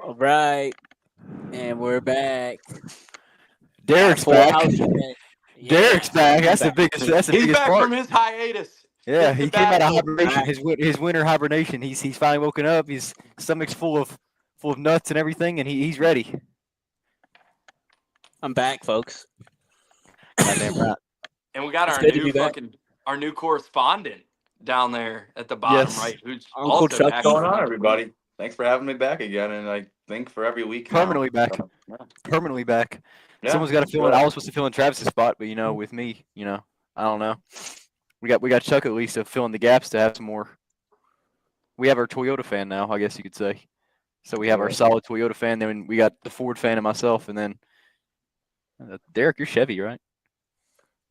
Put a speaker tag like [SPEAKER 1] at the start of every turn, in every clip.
[SPEAKER 1] All right, and we're back. Got a
[SPEAKER 2] Derek's
[SPEAKER 1] full
[SPEAKER 2] back.
[SPEAKER 1] house today.
[SPEAKER 2] Derek's
[SPEAKER 1] Yeah,
[SPEAKER 2] back.
[SPEAKER 1] I'm
[SPEAKER 2] That's the
[SPEAKER 1] back
[SPEAKER 2] biggest.
[SPEAKER 1] too.
[SPEAKER 2] That's the
[SPEAKER 3] He's
[SPEAKER 2] biggest
[SPEAKER 3] back
[SPEAKER 2] part.
[SPEAKER 3] from his his
[SPEAKER 2] Yeah, he came out of
[SPEAKER 3] sabbatical.
[SPEAKER 2] hibernation.
[SPEAKER 1] Back.
[SPEAKER 2] His winter hibernation. He's finally woken up. His stomach's full of nuts and everything, and he's ready.
[SPEAKER 1] I'm back, folks.
[SPEAKER 2] Goddamn right.
[SPEAKER 3] And we got
[SPEAKER 1] It's
[SPEAKER 3] our
[SPEAKER 1] good to
[SPEAKER 3] new
[SPEAKER 1] be back.
[SPEAKER 3] our new correspondent down there at the bottom
[SPEAKER 2] Yes,
[SPEAKER 3] right, who's
[SPEAKER 1] Uncle
[SPEAKER 3] also
[SPEAKER 1] Chucky.
[SPEAKER 3] back
[SPEAKER 4] What's
[SPEAKER 3] from
[SPEAKER 4] going on,
[SPEAKER 3] winter break.
[SPEAKER 4] everybody? Thanks for having me back again, and I think for every week now.
[SPEAKER 2] permanently back.
[SPEAKER 4] So,
[SPEAKER 2] Permanently back.
[SPEAKER 4] yeah,
[SPEAKER 2] Someone's got to
[SPEAKER 4] let's
[SPEAKER 2] fill in. I
[SPEAKER 4] go.
[SPEAKER 2] was supposed to fill in Travis's spot, but with me, I don't know. We got Chuck at least to fill in the gaps to have some more. We have our Toyota fan now, I guess you could say. So we have our
[SPEAKER 4] Yeah.
[SPEAKER 2] solid Toyota fan. Then we got the Ford fan and myself, and then Derek, you're Chevy, right?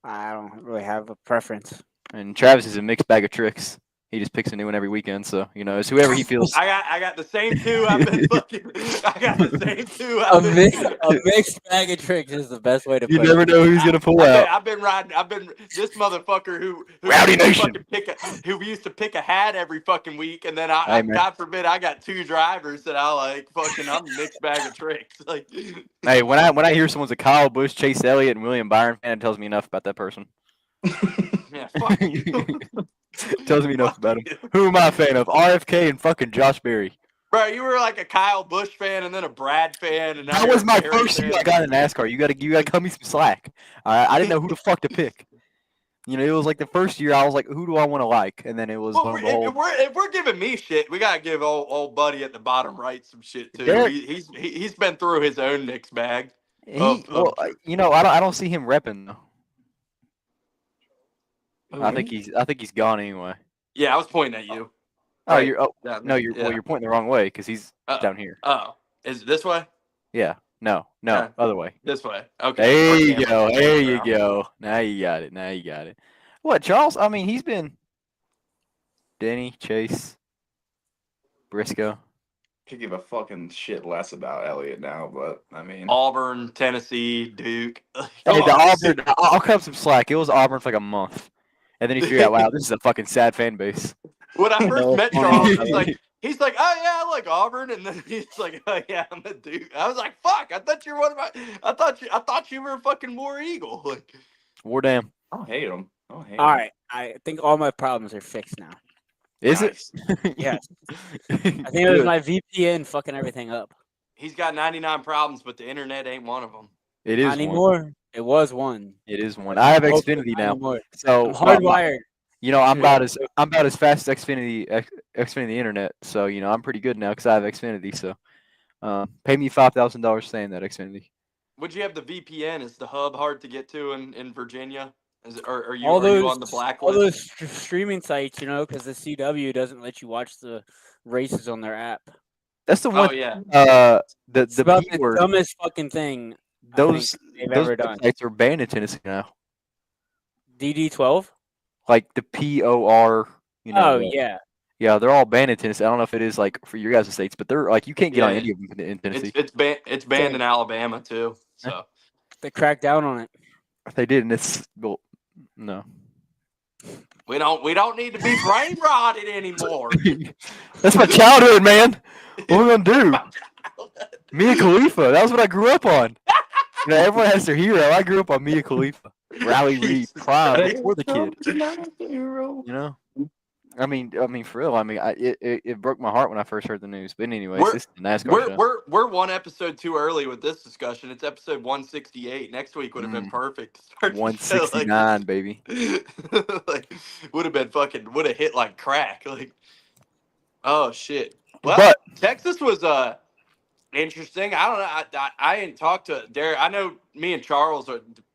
[SPEAKER 1] I don't really have a preference.
[SPEAKER 2] And Travis is a mixed bag of tricks. He just picks a new one every weekend. So it's whoever he feels.
[SPEAKER 3] I got the same two. I've been fucking. I got the same two.
[SPEAKER 1] A mixed bag of tricks is the best way to
[SPEAKER 2] You
[SPEAKER 1] put
[SPEAKER 2] never
[SPEAKER 1] it.
[SPEAKER 2] know who's gonna pull out.
[SPEAKER 3] I've been riding. I've been this motherfucker who
[SPEAKER 2] Rowdy
[SPEAKER 3] used to
[SPEAKER 2] Nation.
[SPEAKER 3] fucking who used to pick a hat every fucking week, and then
[SPEAKER 2] Hey, man.
[SPEAKER 3] God forbid I got two drivers that I like. Fucking, I'm a mixed bag of tricks. Like,
[SPEAKER 2] Hey, when I hear someone's a Kyle Busch, Chase Elliott, and William Byron fan, it tells me enough about that person.
[SPEAKER 3] yeah, fuck you.
[SPEAKER 2] Tells me enough
[SPEAKER 3] Fuck
[SPEAKER 2] about him.
[SPEAKER 3] you.
[SPEAKER 2] Who am I a fan of? RFK and fucking Josh Berry.
[SPEAKER 3] Bro, you were like a Kyle Busch fan and then a Brad fan, and now
[SPEAKER 2] That
[SPEAKER 3] you're
[SPEAKER 2] was
[SPEAKER 3] a
[SPEAKER 2] my
[SPEAKER 3] Barry
[SPEAKER 2] first year
[SPEAKER 3] fan.
[SPEAKER 2] I got in NASCAR. You gotta cut me some slack. I didn't know who the fuck to pick. It was like the first year I was like, who do I want to like? And then it was
[SPEAKER 3] Well,
[SPEAKER 2] lo and behold.
[SPEAKER 3] if we're giving me shit, we gotta give old buddy at the bottom right some shit too.
[SPEAKER 2] Derek-
[SPEAKER 3] He's been through his own mixed bag.
[SPEAKER 2] I don't see him repping though. I think he's gone anyway.
[SPEAKER 3] Yeah, I was pointing at you.
[SPEAKER 2] Oh,
[SPEAKER 3] Right.
[SPEAKER 2] you're
[SPEAKER 3] Yeah,
[SPEAKER 2] you're pointing the wrong way because he's down here.
[SPEAKER 3] Oh, is it this way?
[SPEAKER 2] Yeah, no,
[SPEAKER 3] Yeah.
[SPEAKER 2] other way.
[SPEAKER 3] This way. Okay.
[SPEAKER 2] There you
[SPEAKER 3] Okay,
[SPEAKER 2] go.
[SPEAKER 3] I'm
[SPEAKER 2] There you
[SPEAKER 3] around.
[SPEAKER 2] go. Now you got it. What, Charles? I mean, he's been Denny, Chase, Briscoe.
[SPEAKER 4] Could give a fucking shit less about Elliott now, but I mean,
[SPEAKER 3] Auburn, Tennessee, Duke.
[SPEAKER 2] Hey, the Auburn. I'll cut him some slack. It was Auburn for like a month, and then you figure out, wow, this is a fucking sad fan base.
[SPEAKER 3] When I first
[SPEAKER 1] No,
[SPEAKER 3] met
[SPEAKER 1] funny.
[SPEAKER 3] Charles, he's like, oh yeah, I like Auburn, and then he's like, oh yeah, I'm a Duke. I was like, fuck, I thought you were one of my. I thought you were a fucking War Eagle. Like,
[SPEAKER 2] War damn.
[SPEAKER 4] I don't hate him.
[SPEAKER 1] All right, I think all my problems are fixed now.
[SPEAKER 2] Is
[SPEAKER 4] Nice.
[SPEAKER 1] Yes, I think it was my VPN fucking everything up.
[SPEAKER 3] he's got 99 problems, but the internet ain't one of them.
[SPEAKER 2] It is
[SPEAKER 1] Not
[SPEAKER 2] one.
[SPEAKER 1] anymore. It was one.
[SPEAKER 2] It is one. I have
[SPEAKER 1] Hopefully
[SPEAKER 2] Xfinity
[SPEAKER 1] not
[SPEAKER 2] now,
[SPEAKER 1] anymore.
[SPEAKER 2] so
[SPEAKER 1] I'm hardwired.
[SPEAKER 2] I'm about as fast as Xfinity internet. So I'm pretty good now because I have Xfinity. So pay me $5,000 staying that Xfinity.
[SPEAKER 3] Would you have the VPN? Is the hub hard to get to in Virginia? Are you
[SPEAKER 1] All those
[SPEAKER 3] on the
[SPEAKER 1] all
[SPEAKER 3] blacklist?
[SPEAKER 1] those streaming sites, because the CW doesn't let you watch the races on their app.
[SPEAKER 2] That's the one.
[SPEAKER 3] Oh yeah.
[SPEAKER 1] It's
[SPEAKER 2] The
[SPEAKER 1] about
[SPEAKER 2] P
[SPEAKER 1] the
[SPEAKER 2] word.
[SPEAKER 1] dumbest fucking thing
[SPEAKER 2] Those
[SPEAKER 1] they've
[SPEAKER 2] those
[SPEAKER 1] ever done.
[SPEAKER 2] websites are banned in Tennessee now.
[SPEAKER 1] DD12.
[SPEAKER 2] Like the POR.
[SPEAKER 1] Oh yeah.
[SPEAKER 2] Yeah, they're all banned in Tennessee. I don't know if it is like for your guys' states, but they're like you can't get on
[SPEAKER 3] Yeah.
[SPEAKER 2] any of them in Tennessee.
[SPEAKER 3] It's banned in Alabama too. So
[SPEAKER 1] They cracked down on it.
[SPEAKER 2] They did, and it's no.
[SPEAKER 3] we don't need to be brain rotted anymore.
[SPEAKER 2] That's my childhood, man. What are we gonna do? Mia Khalifa. That was what I grew up on. Everyone has their hero. I grew up on Mia Khalifa. Riley Reed,
[SPEAKER 3] Jesus
[SPEAKER 2] prime
[SPEAKER 3] Christ.
[SPEAKER 2] before the kid. I mean, for real. I mean, it broke my heart when I first heard the news. But anyways, this is the NASCAR show.
[SPEAKER 3] We're one episode too early with this discussion. It's episode 168. Next week would have been perfect. to start the show,
[SPEAKER 2] 169, baby.
[SPEAKER 3] Would have hit like crack. Like, oh shit. Well,
[SPEAKER 2] But
[SPEAKER 3] Texas was interesting. I don't know. I didn't talk to Derek. I know me and Charles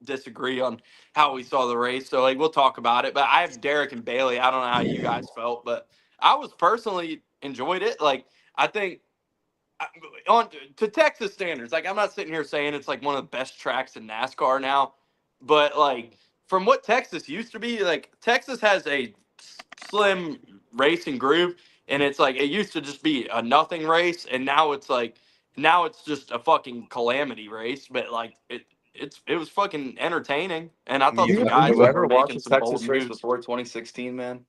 [SPEAKER 3] disagree on how we saw the race, so like we'll talk about it. But I have Derek and Bailey. I don't know how you guys felt, but I was personally enjoyed it. Like I think on to Texas standards, like I'm not sitting here saying it's like one of the best tracks in NASCAR now, but like from what Texas used to be, like Texas has a slim racing groove, and it's like it used to just be a nothing race, and now it's just a fucking calamity race. But like it was fucking entertaining, and I thought
[SPEAKER 2] You
[SPEAKER 3] some
[SPEAKER 2] ever-
[SPEAKER 3] guys
[SPEAKER 4] You ever
[SPEAKER 3] were
[SPEAKER 4] watch
[SPEAKER 3] making
[SPEAKER 4] a
[SPEAKER 3] some bold
[SPEAKER 4] Texas race
[SPEAKER 3] moves.
[SPEAKER 4] before 2016, man?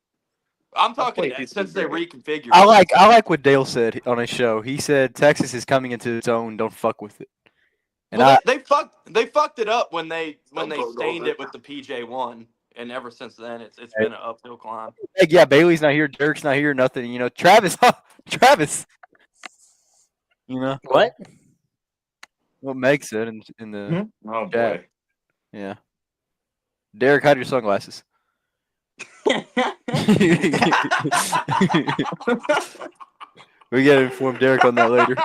[SPEAKER 3] I'm talking
[SPEAKER 4] play
[SPEAKER 3] since they
[SPEAKER 4] great.
[SPEAKER 3] reconfigured.
[SPEAKER 2] I like what Dale said on his show. He said Texas is coming into its own. Don't fuck with it. And
[SPEAKER 3] Well, they fucked it up when they
[SPEAKER 4] Don't
[SPEAKER 3] stained
[SPEAKER 4] go
[SPEAKER 3] it with the PJ1, and ever since then it's
[SPEAKER 2] Hey.
[SPEAKER 3] been an uphill climb.
[SPEAKER 2] yeah, Bailey's not here. Derek's not here. Nothing. You know, Travis. Travis. You know
[SPEAKER 1] What?
[SPEAKER 2] what Meg said in the
[SPEAKER 4] Oh
[SPEAKER 2] chat.
[SPEAKER 4] boy.
[SPEAKER 2] Yeah. Derek, hide your sunglasses. We gotta inform Derek on that later.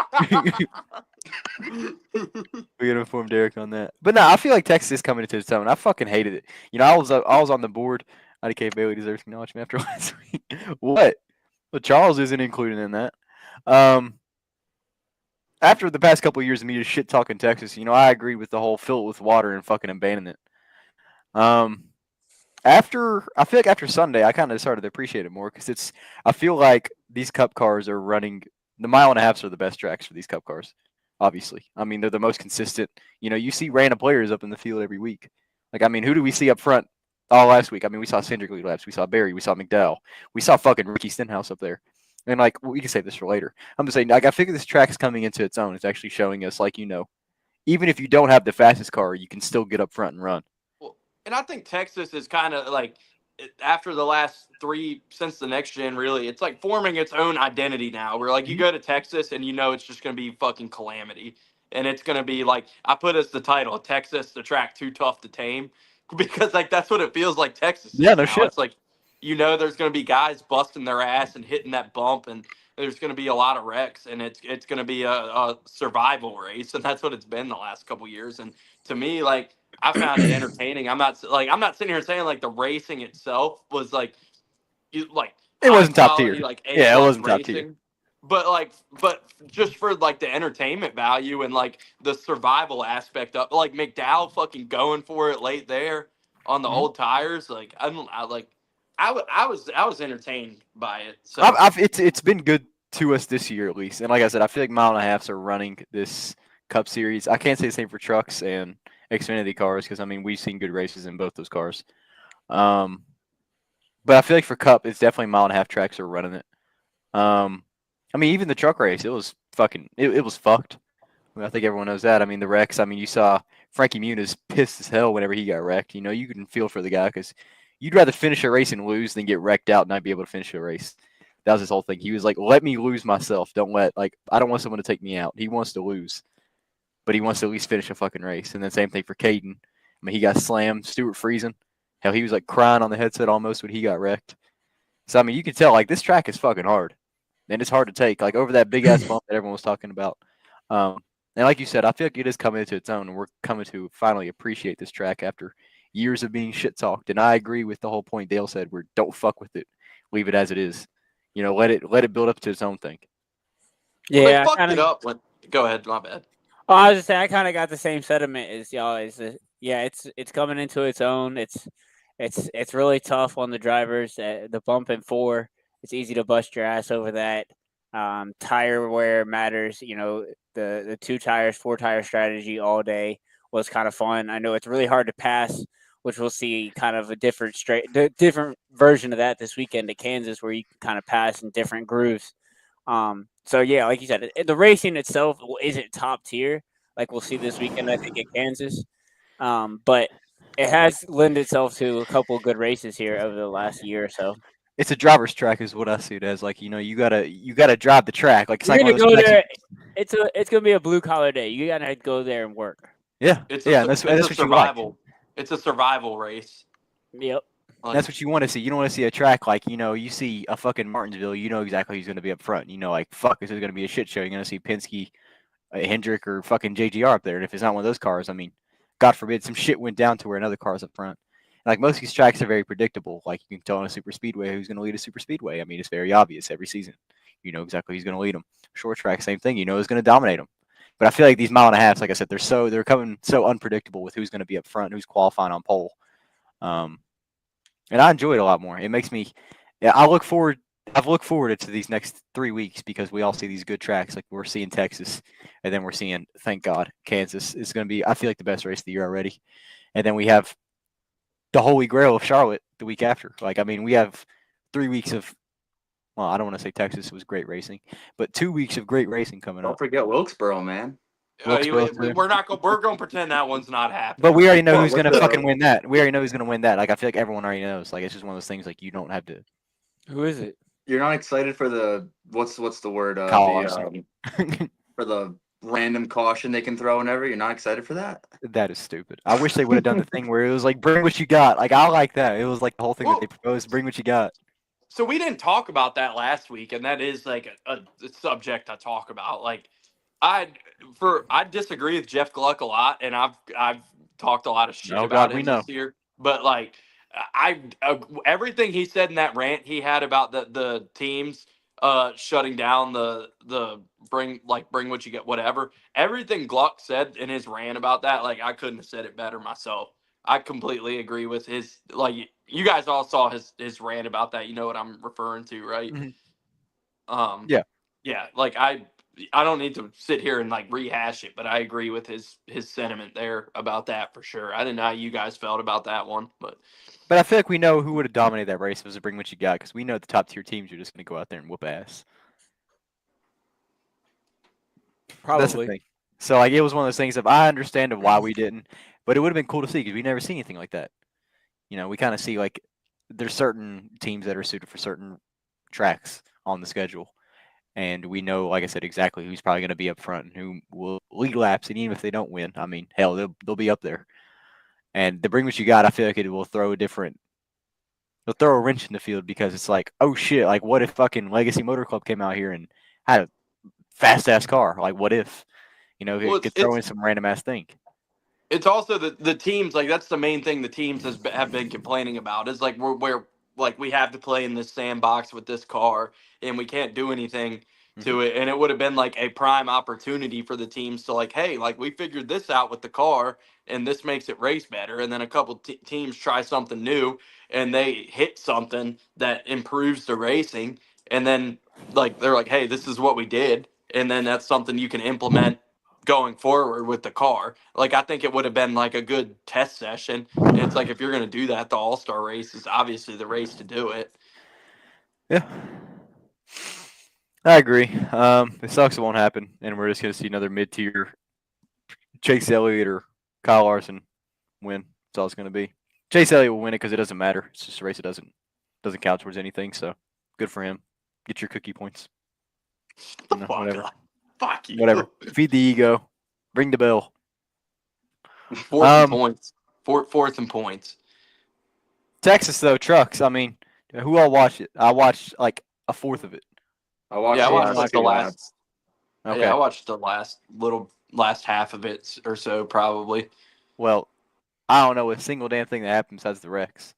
[SPEAKER 2] We gotta inform Derek on that. But no, I feel like Texas is coming into its own. I fucking hated it. You know, I was on the board. IDK Bailey deserves acknowledgement after last week. What? Well, Charles isn't included in that. After the past couple of years of me just shit talking Texas, you know, I agree with the whole fill it with water and fucking abandon it. I feel like after Sunday, I kind of started to appreciate it more because I feel like these Cup cars are running. The mile and a halves are the best tracks for these Cup cars. Obviously, I mean they're the most consistent. You know, you see random players up in the field every week. Like, I mean, who do we see up front? All last week, I mean, we saw Cindric lead laps, we saw Barry, we saw McDowell, we saw fucking Ricky Stenhouse up there. And like, we can save this for later. I'm just saying, like, I figure this track's coming into its own. It's actually showing us, like, you know, even if you don't have the fastest car, you can still get up front and run.
[SPEAKER 3] Well, and I think Texas is kind of like after the last three since the next gen, really, it's like forming its own identity now. Where like you go to Texas and you know it's just going to be fucking calamity, and it's going to be like I put as the title Texas, the track too tough to tame, because like that's what it feels like Texas is
[SPEAKER 2] Yeah, no
[SPEAKER 3] now.
[SPEAKER 2] shit.
[SPEAKER 3] It's like you know there's going to be guys busting their ass and hitting that bump, and there's going to be a lot of wrecks, and it's going to be a survival race, and that's what it's been the last couple years. And to me, like I found it entertaining. I'm not sitting here saying like the racing itself was like
[SPEAKER 2] It
[SPEAKER 3] high
[SPEAKER 2] wasn't top
[SPEAKER 3] quality
[SPEAKER 2] tier.
[SPEAKER 3] like A
[SPEAKER 2] Yeah, it
[SPEAKER 3] plus
[SPEAKER 2] wasn't top tier.
[SPEAKER 3] racing. But just for like the entertainment value and like the survival aspect of like McDowell fucking going for it late there on the
[SPEAKER 2] Mhm.
[SPEAKER 3] old tires, like I was entertained by it. So
[SPEAKER 2] It's been good to us this year at least. And like I said, I feel like mile and a halves are running this Cup Series. I can't say the same for trucks and Xfinity cars because I mean we've seen good races in both those cars. But I feel like for Cup, it's definitely mile and a half tracks are running it. I mean even the truck race, it was fucking it was fucked. I mean, I think everyone knows that. I mean the wrecks. I mean you saw Frankie Muniz pissed as hell whenever he got wrecked. You know you can feel for the guy because you'd rather finish a race and lose than get wrecked out and not be able to finish a race. That was his whole thing. He was like, "Let me lose myself. I don't want someone to take me out." He wants to lose, but he wants to at least finish a fucking race. And then same thing for Caden. I mean, he got slammed. Stuart Friesen. Hell, he was like crying on the headset almost when he got wrecked. So I mean, you can tell like this track is fucking hard, and it's hard to take like over that big ass bump that everyone was talking about. And like you said, I feel like it is coming into its own, and we're coming to finally appreciate this track after years of being shit talked. And I agree with the whole point Dale said, where don't fuck with it, leave it as it is. You know, let it build up to its own thing.
[SPEAKER 3] well, they
[SPEAKER 1] Yeah,
[SPEAKER 3] fucked it up. Go ahead, my bad.
[SPEAKER 1] Oh, I was just saying, I kind of got the same sentiment as y'all. It's coming into its own. It's really tough on the drivers. The bump in four, it's easy to bust your ass over that. Tire wear matters. You know, the 2 tires, 4 tire strategy all day was kind of fun. I know it's really hard to pass, which we'll see kind of a different different version of that this weekend at Kansas, where you can kind of pass in different grooves. So yeah, like you said, the racing itself isn't top tier. Like we'll see this weekend, I think at Kansas. But it has lent itself to a couple of good races here over the last year or so.
[SPEAKER 2] It's a driver's track, is what I see it as. Like you know, you gotta drive the track. Like it's
[SPEAKER 1] You're
[SPEAKER 2] like one
[SPEAKER 1] gonna
[SPEAKER 2] of those
[SPEAKER 1] go
[SPEAKER 2] tracks
[SPEAKER 1] there. It's gonna be a blue collar day. You gotta go there and work.
[SPEAKER 2] Yeah,
[SPEAKER 3] It's
[SPEAKER 2] yeah,
[SPEAKER 3] a,
[SPEAKER 2] and that's
[SPEAKER 3] it's a
[SPEAKER 2] what you like.
[SPEAKER 3] survival. It's a survival race.
[SPEAKER 1] Yep.
[SPEAKER 3] Like,
[SPEAKER 2] That's what you want to see. You don't want to see a track like, you know, you see a fucking Martinsville, you know exactly who's going to be up front. You know, like, fuck, this is going to be a shit show. You're going to see Penske, Hendrick, or fucking JGR up there. And if it's not one of those cars, I mean, God forbid some shit went down to where another car's up front. And like, most of these tracks are very predictable. Like, you can tell on a super speedway who's going to lead a super speedway. I mean, it's very obvious every season. You know exactly who's going to lead them. Short track, same thing. You know who's going to dominate them. But I feel like these mile and a halves, like I said, they're coming so unpredictable with who's going to be up front, who's qualifying on pole. And I enjoy it a lot more. It makes me, yeah, I've looked forward to these next 3 weeks because we all see these good tracks. Like we're seeing Texas, and then we're seeing, thank God, Kansas is going to be, I feel like, the best race of the year already. And then we have the Holy Grail of Charlotte the week after. Like, I mean, we have 3 weeks of, well, I don't want to say Texas was great racing, but 2 weeks of great racing coming
[SPEAKER 4] Don't
[SPEAKER 2] up.
[SPEAKER 4] forget Wilkesboro, man.
[SPEAKER 2] Wilkesboro, too.
[SPEAKER 3] We're going to pretend that one's not happening.
[SPEAKER 2] But we already know
[SPEAKER 4] Well,
[SPEAKER 2] who's
[SPEAKER 4] with
[SPEAKER 2] going to
[SPEAKER 4] the-
[SPEAKER 2] fucking win that. We already know who's going to win that. Like, I feel like everyone already knows. Like, it's just one of those things, like, you don't have to
[SPEAKER 1] Who is it?
[SPEAKER 4] You're not excited for the what's the word?
[SPEAKER 2] call
[SPEAKER 4] The,
[SPEAKER 2] Larson.
[SPEAKER 4] for the random caution they can throw whenever. You're not excited for that?
[SPEAKER 2] That is stupid. I wish they would have done the thing where it was like, bring what you got. Like, I like that. It was like the whole thing that they proposed, bring what you got.
[SPEAKER 3] So we didn't talk about that last week, and that is like a subject I talk about. Like, I disagree with Jeff Gluck a lot, and I've talked a lot of shit
[SPEAKER 2] Oh,
[SPEAKER 3] about
[SPEAKER 2] God, we
[SPEAKER 3] him
[SPEAKER 2] know.
[SPEAKER 3] this year. But like, everything he said in that rant he had about the teams shutting down the bring what you get, whatever. Everything Gluck said in his rant about that, like, I couldn't have said it better myself. I completely agree with his, like, you guys all saw his rant about that. You know what I'm referring to, right?
[SPEAKER 2] Mhm. Yeah.
[SPEAKER 3] Yeah, like, I don't need to sit here and like rehash it, but I agree with his sentiment there about that for sure. I didn't know how you guys felt about that one, but
[SPEAKER 2] But I feel like we know who would have dominated that race if it was a bring what you got, because we know the top tier teams are just going to go out there and whoop ass. That's the
[SPEAKER 1] Probably.
[SPEAKER 2] thing. So, like, it was one of those things of, I understand of why we didn't, but it would have been cool to see because we never seen anything like that. You know, we kind of see, like, there's certain teams that are suited for certain tracks on the schedule. And we know, like I said, exactly who's probably going to be up front and who will lead laps. And even if they don't win, I mean, hell, they'll be up there. And the bring what you got, I feel like it will throw it'll throw a wrench in the field because it's like, oh shit, like what if fucking Legacy Motor Club came out here and had a fast ass car? Like what if,
[SPEAKER 3] well,
[SPEAKER 2] it could throw in some random ass thing.
[SPEAKER 3] it's also the teams, like, that's the main thing the teams have been complaining about is like we're like we have to play in this sandbox with this car and we can't do anything to it, and it would have been like a prime opportunity for the teams to, like, hey, like, we figured this out with the car and this makes it race better, and then a couple teams try something new and they hit something that improves the racing, and then like they're like, hey, this is what we did, and then that's something you can implement going forward with the car. Like, I think it would have been like a good test session. And it's like, if you're going to do that, the All-Star race is obviously the race to do it.
[SPEAKER 2] Yeah. I agree. It sucks it won't happen, and we're just gonna see another mid tier Chase Elliott or Kyle Larson win. That's all it's gonna be. Chase Elliott will win it because it doesn't matter. It's just a race that doesn't count towards anything. So good for him. Get your cookie points. You know, whatever.
[SPEAKER 3] Fuck you.
[SPEAKER 2] Whatever. Feed the ego. Ring the bell.
[SPEAKER 3] Fourth and points. Fourth and points.
[SPEAKER 2] Texas though, trucks. I mean, who all watched it? I watched like a fourth of it.
[SPEAKER 4] I watched
[SPEAKER 3] Yeah, I
[SPEAKER 4] the
[SPEAKER 3] watched
[SPEAKER 4] last
[SPEAKER 3] like the
[SPEAKER 4] two
[SPEAKER 3] last.
[SPEAKER 4] laps.
[SPEAKER 2] Okay.
[SPEAKER 3] Yeah, I watched the last half of it or so, probably.
[SPEAKER 2] Well, I don't know a single damn thing that happened besides the wrecks.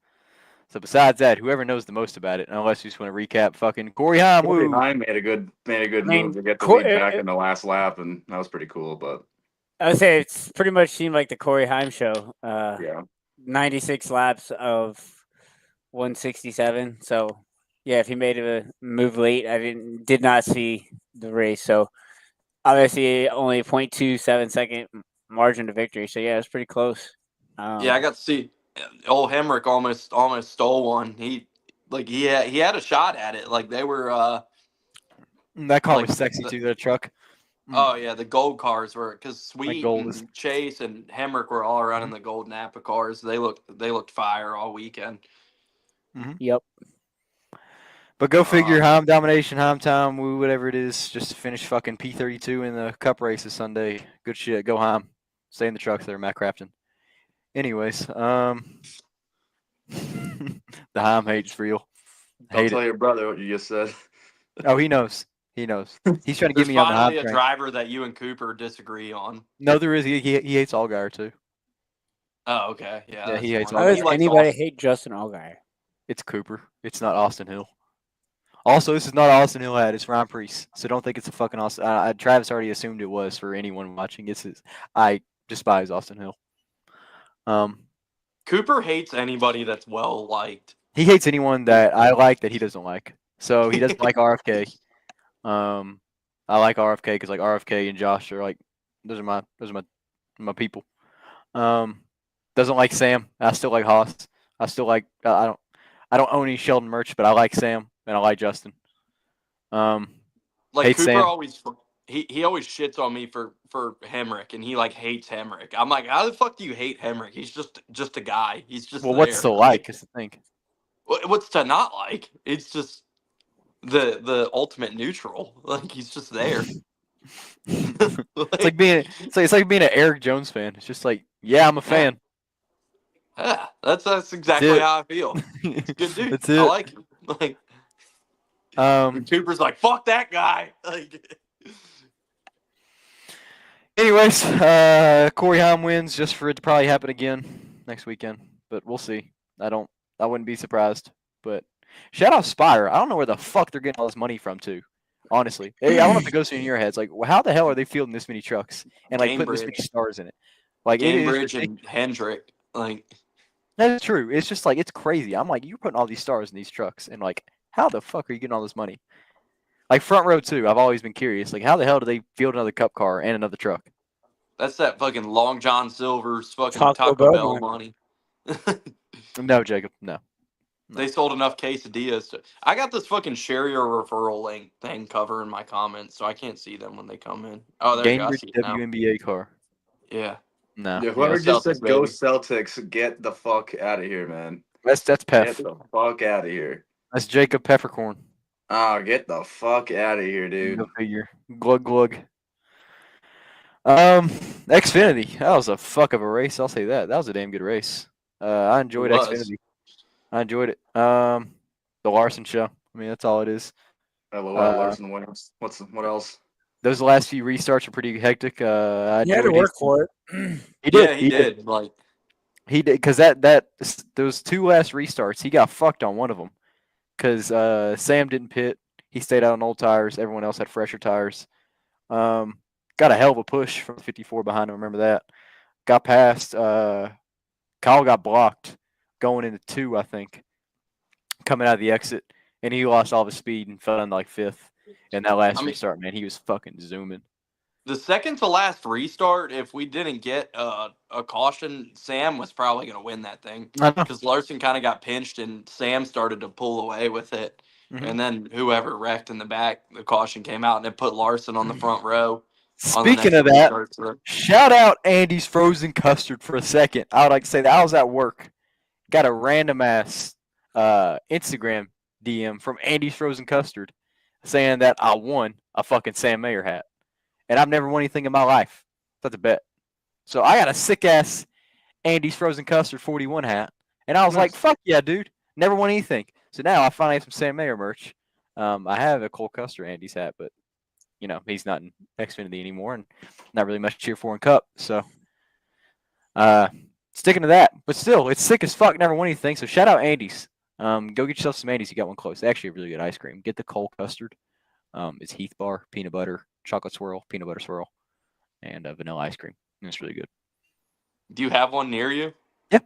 [SPEAKER 2] So besides that, whoever knows the most about it, unless you just want to recap, fucking Corey Heim.
[SPEAKER 4] Corey
[SPEAKER 2] Woo.
[SPEAKER 4] Heim made a good
[SPEAKER 1] I mean,
[SPEAKER 4] move to get the
[SPEAKER 1] Cor-
[SPEAKER 4] lead back in the last lap, and that was pretty cool. But
[SPEAKER 1] I would say it's pretty much seemed like the Corey Heim show.
[SPEAKER 4] yeah,
[SPEAKER 1] 96 laps of 167. So yeah, if he made a move late, I did not see the race. So obviously only 0.27 second margin to victory. So yeah, it was pretty close.
[SPEAKER 3] Yeah, I got to see old Hemrick almost stole one. He had a shot at it. Like, they were
[SPEAKER 2] That car
[SPEAKER 3] like
[SPEAKER 2] was sexy too. That truck.
[SPEAKER 3] oh yeah, the gold cars were, because Sweet
[SPEAKER 2] gold
[SPEAKER 3] and
[SPEAKER 2] is-
[SPEAKER 3] Chase and Hemrick were all running the gold Napa cars. They looked fire all weekend.
[SPEAKER 1] Yep.
[SPEAKER 2] But go figure, Heim domination, Heim time, woo, whatever it is, just to finish fucking P32 in the Cup races Sunday. Good shit. Go Heim. Stay in the trucks there, Matt Crafton. Anyways, the Heim hate's real.
[SPEAKER 4] don't
[SPEAKER 2] Hate
[SPEAKER 4] tell
[SPEAKER 2] it.
[SPEAKER 4] your brother what you just said.
[SPEAKER 2] Oh, he knows. He knows. He's trying to
[SPEAKER 3] There's
[SPEAKER 2] get me on the Heim
[SPEAKER 3] finally a
[SPEAKER 2] train.
[SPEAKER 3] driver that you and Cooper disagree on.
[SPEAKER 2] No, there is. He hates Allgaier too.
[SPEAKER 3] Oh, okay, yeah.
[SPEAKER 2] Yeah, he
[SPEAKER 3] that's
[SPEAKER 2] hates
[SPEAKER 3] fine.
[SPEAKER 1] How does
[SPEAKER 3] He likes
[SPEAKER 1] anybody
[SPEAKER 3] Austin.
[SPEAKER 1] hate Justin Allgaier?
[SPEAKER 2] It's Cooper. It's not Austin Hill. Also, this is not Austin Hill hat. It's Ron Priest. So don't think it's a fucking Austin. Travis already assumed it was for anyone watching. I despise Austin Hill.
[SPEAKER 3] Cooper hates anybody that's well liked.
[SPEAKER 2] He hates anyone that I like that he doesn't like. So he doesn't like RFK. I like RFK because like RFK and Josh are like those are my people. Doesn't like Sam. I still like Haas. I still like I I don't own any Sheldon merch, but I like Sam and I like Justin.
[SPEAKER 3] Like
[SPEAKER 2] Hate
[SPEAKER 3] Cooper
[SPEAKER 2] Sam.
[SPEAKER 3] always he always shits on me for Hemrick, and he like hates Hemrick. I'm like, how the fuck do you hate Hemrick? He's just a guy. He's just
[SPEAKER 2] Well,
[SPEAKER 3] there.
[SPEAKER 2] what's to like is the thing.
[SPEAKER 3] What's to not like? It's just the ultimate neutral. Like he's just there.
[SPEAKER 2] It's like being an Eric Jones fan. It's just like, yeah, I'm a fan.
[SPEAKER 3] Yeah, that's exactly
[SPEAKER 2] it.
[SPEAKER 3] how I feel. It's a good dude.
[SPEAKER 2] That's it.
[SPEAKER 3] I like him. Like
[SPEAKER 2] Um.
[SPEAKER 3] Cooper's like, fuck that guy. Like
[SPEAKER 2] Anyways, Corey Heim wins just for it to probably happen again next weekend, but we'll see. I wouldn't be surprised. But shout out Spire. I don't know where the fuck they're getting all this money from, too. Honestly, hey, I don't know if it goes through in your heads. Like, how the hell are they fielding this many trucks and like putting this many stars in it? Like, it is
[SPEAKER 3] Cambridge and Hendrick. Like
[SPEAKER 2] that's true. It's just like it's crazy. I'm like, you're putting all these stars in these trucks, and like, how the fuck are you getting all this money? Like front row too. I've always been curious. Like, how the hell do they field another Cup car and another truck?
[SPEAKER 3] that's that fucking Long John Silver's fucking
[SPEAKER 1] Taco
[SPEAKER 3] Taco
[SPEAKER 1] Bell
[SPEAKER 3] Bell money.
[SPEAKER 2] No, Jacob. No.
[SPEAKER 3] They sold enough quesadillas. I got this fucking share your referral link thing covering my comments, so I can't see them when they come in. Oh, there you go. I
[SPEAKER 2] Gainbridge
[SPEAKER 3] see it now.
[SPEAKER 2] WNBA car.
[SPEAKER 3] Yeah.
[SPEAKER 2] No.
[SPEAKER 4] Yeah, whoever
[SPEAKER 3] Yeah,
[SPEAKER 4] just said
[SPEAKER 3] Celtics,
[SPEAKER 4] go
[SPEAKER 3] baby.
[SPEAKER 4] Celtics, get the fuck out of here, man.
[SPEAKER 2] That's
[SPEAKER 4] Get
[SPEAKER 2] Pef.
[SPEAKER 4] the fuck out of here.
[SPEAKER 2] That's Jacob Peppercorn.
[SPEAKER 4] Oh, get the fuck out of here, dude.
[SPEAKER 2] Go figure. Glug glug. Xfinity. That was a fuck of a race. I'll say that. That was a damn good race. I enjoyed
[SPEAKER 3] It was.
[SPEAKER 2] Xfinity. I enjoyed it. The Larson show. I mean, that's all it is.
[SPEAKER 4] LOL, Larson wins. What else?
[SPEAKER 2] Those last few restarts were pretty hectic. I
[SPEAKER 1] You had to
[SPEAKER 2] enjoyed
[SPEAKER 1] work for it.
[SPEAKER 2] He did.
[SPEAKER 3] Yeah, he did. Like
[SPEAKER 2] He did because those two last restarts, he got fucked on one of them because Sam didn't pit. He stayed out on old tires. Everyone else had fresher tires. Got a hell of a push from 54 behind him. Remember that? Got past. Kyle got blocked going into 2, I think, coming out of the exit, and he lost all of his speed and fell into like 5th. And that last restart, man, he was fucking zooming.
[SPEAKER 3] the second to last restart, if we didn't get a caution, Sam was probably going to win that thing
[SPEAKER 2] I know.
[SPEAKER 3] because Larson kind of got pinched and Sam started to pull away with it.
[SPEAKER 2] Mhm.
[SPEAKER 3] And then whoever wrecked in the back, the caution came out and it put Larson on the front row.
[SPEAKER 2] Speaking of that, shout out Andy's Frozen Custard for a second. I would like to say that I was at work. Got a random ass Instagram DM from Andy's Frozen Custard saying that I won a fucking Sam Mayer hat. And I've never won anything in my life. That's a bet. So I got a sick ass Andy's Frozen Custard 41 hat. And I was like, fuck yeah, dude. Never won anything. So now I finally have some Sam Mayer merch. I have a Cole Custer Andy's hat, but you know, he's not in Xfinity anymore and not really much to cheer for in Cup. So sticking to that. But still, it's sick as fuck. Never won anything. So shout out Andy's. Go get yourself some Andy's. You got one close. Actually, a really good ice cream. Get the Cole Custard. It's Heath Bar, peanut butter, chocolate swirl, peanut butter swirl, and vanilla ice cream. And it's really good.
[SPEAKER 3] Do you have one near you?
[SPEAKER 2] Yeah.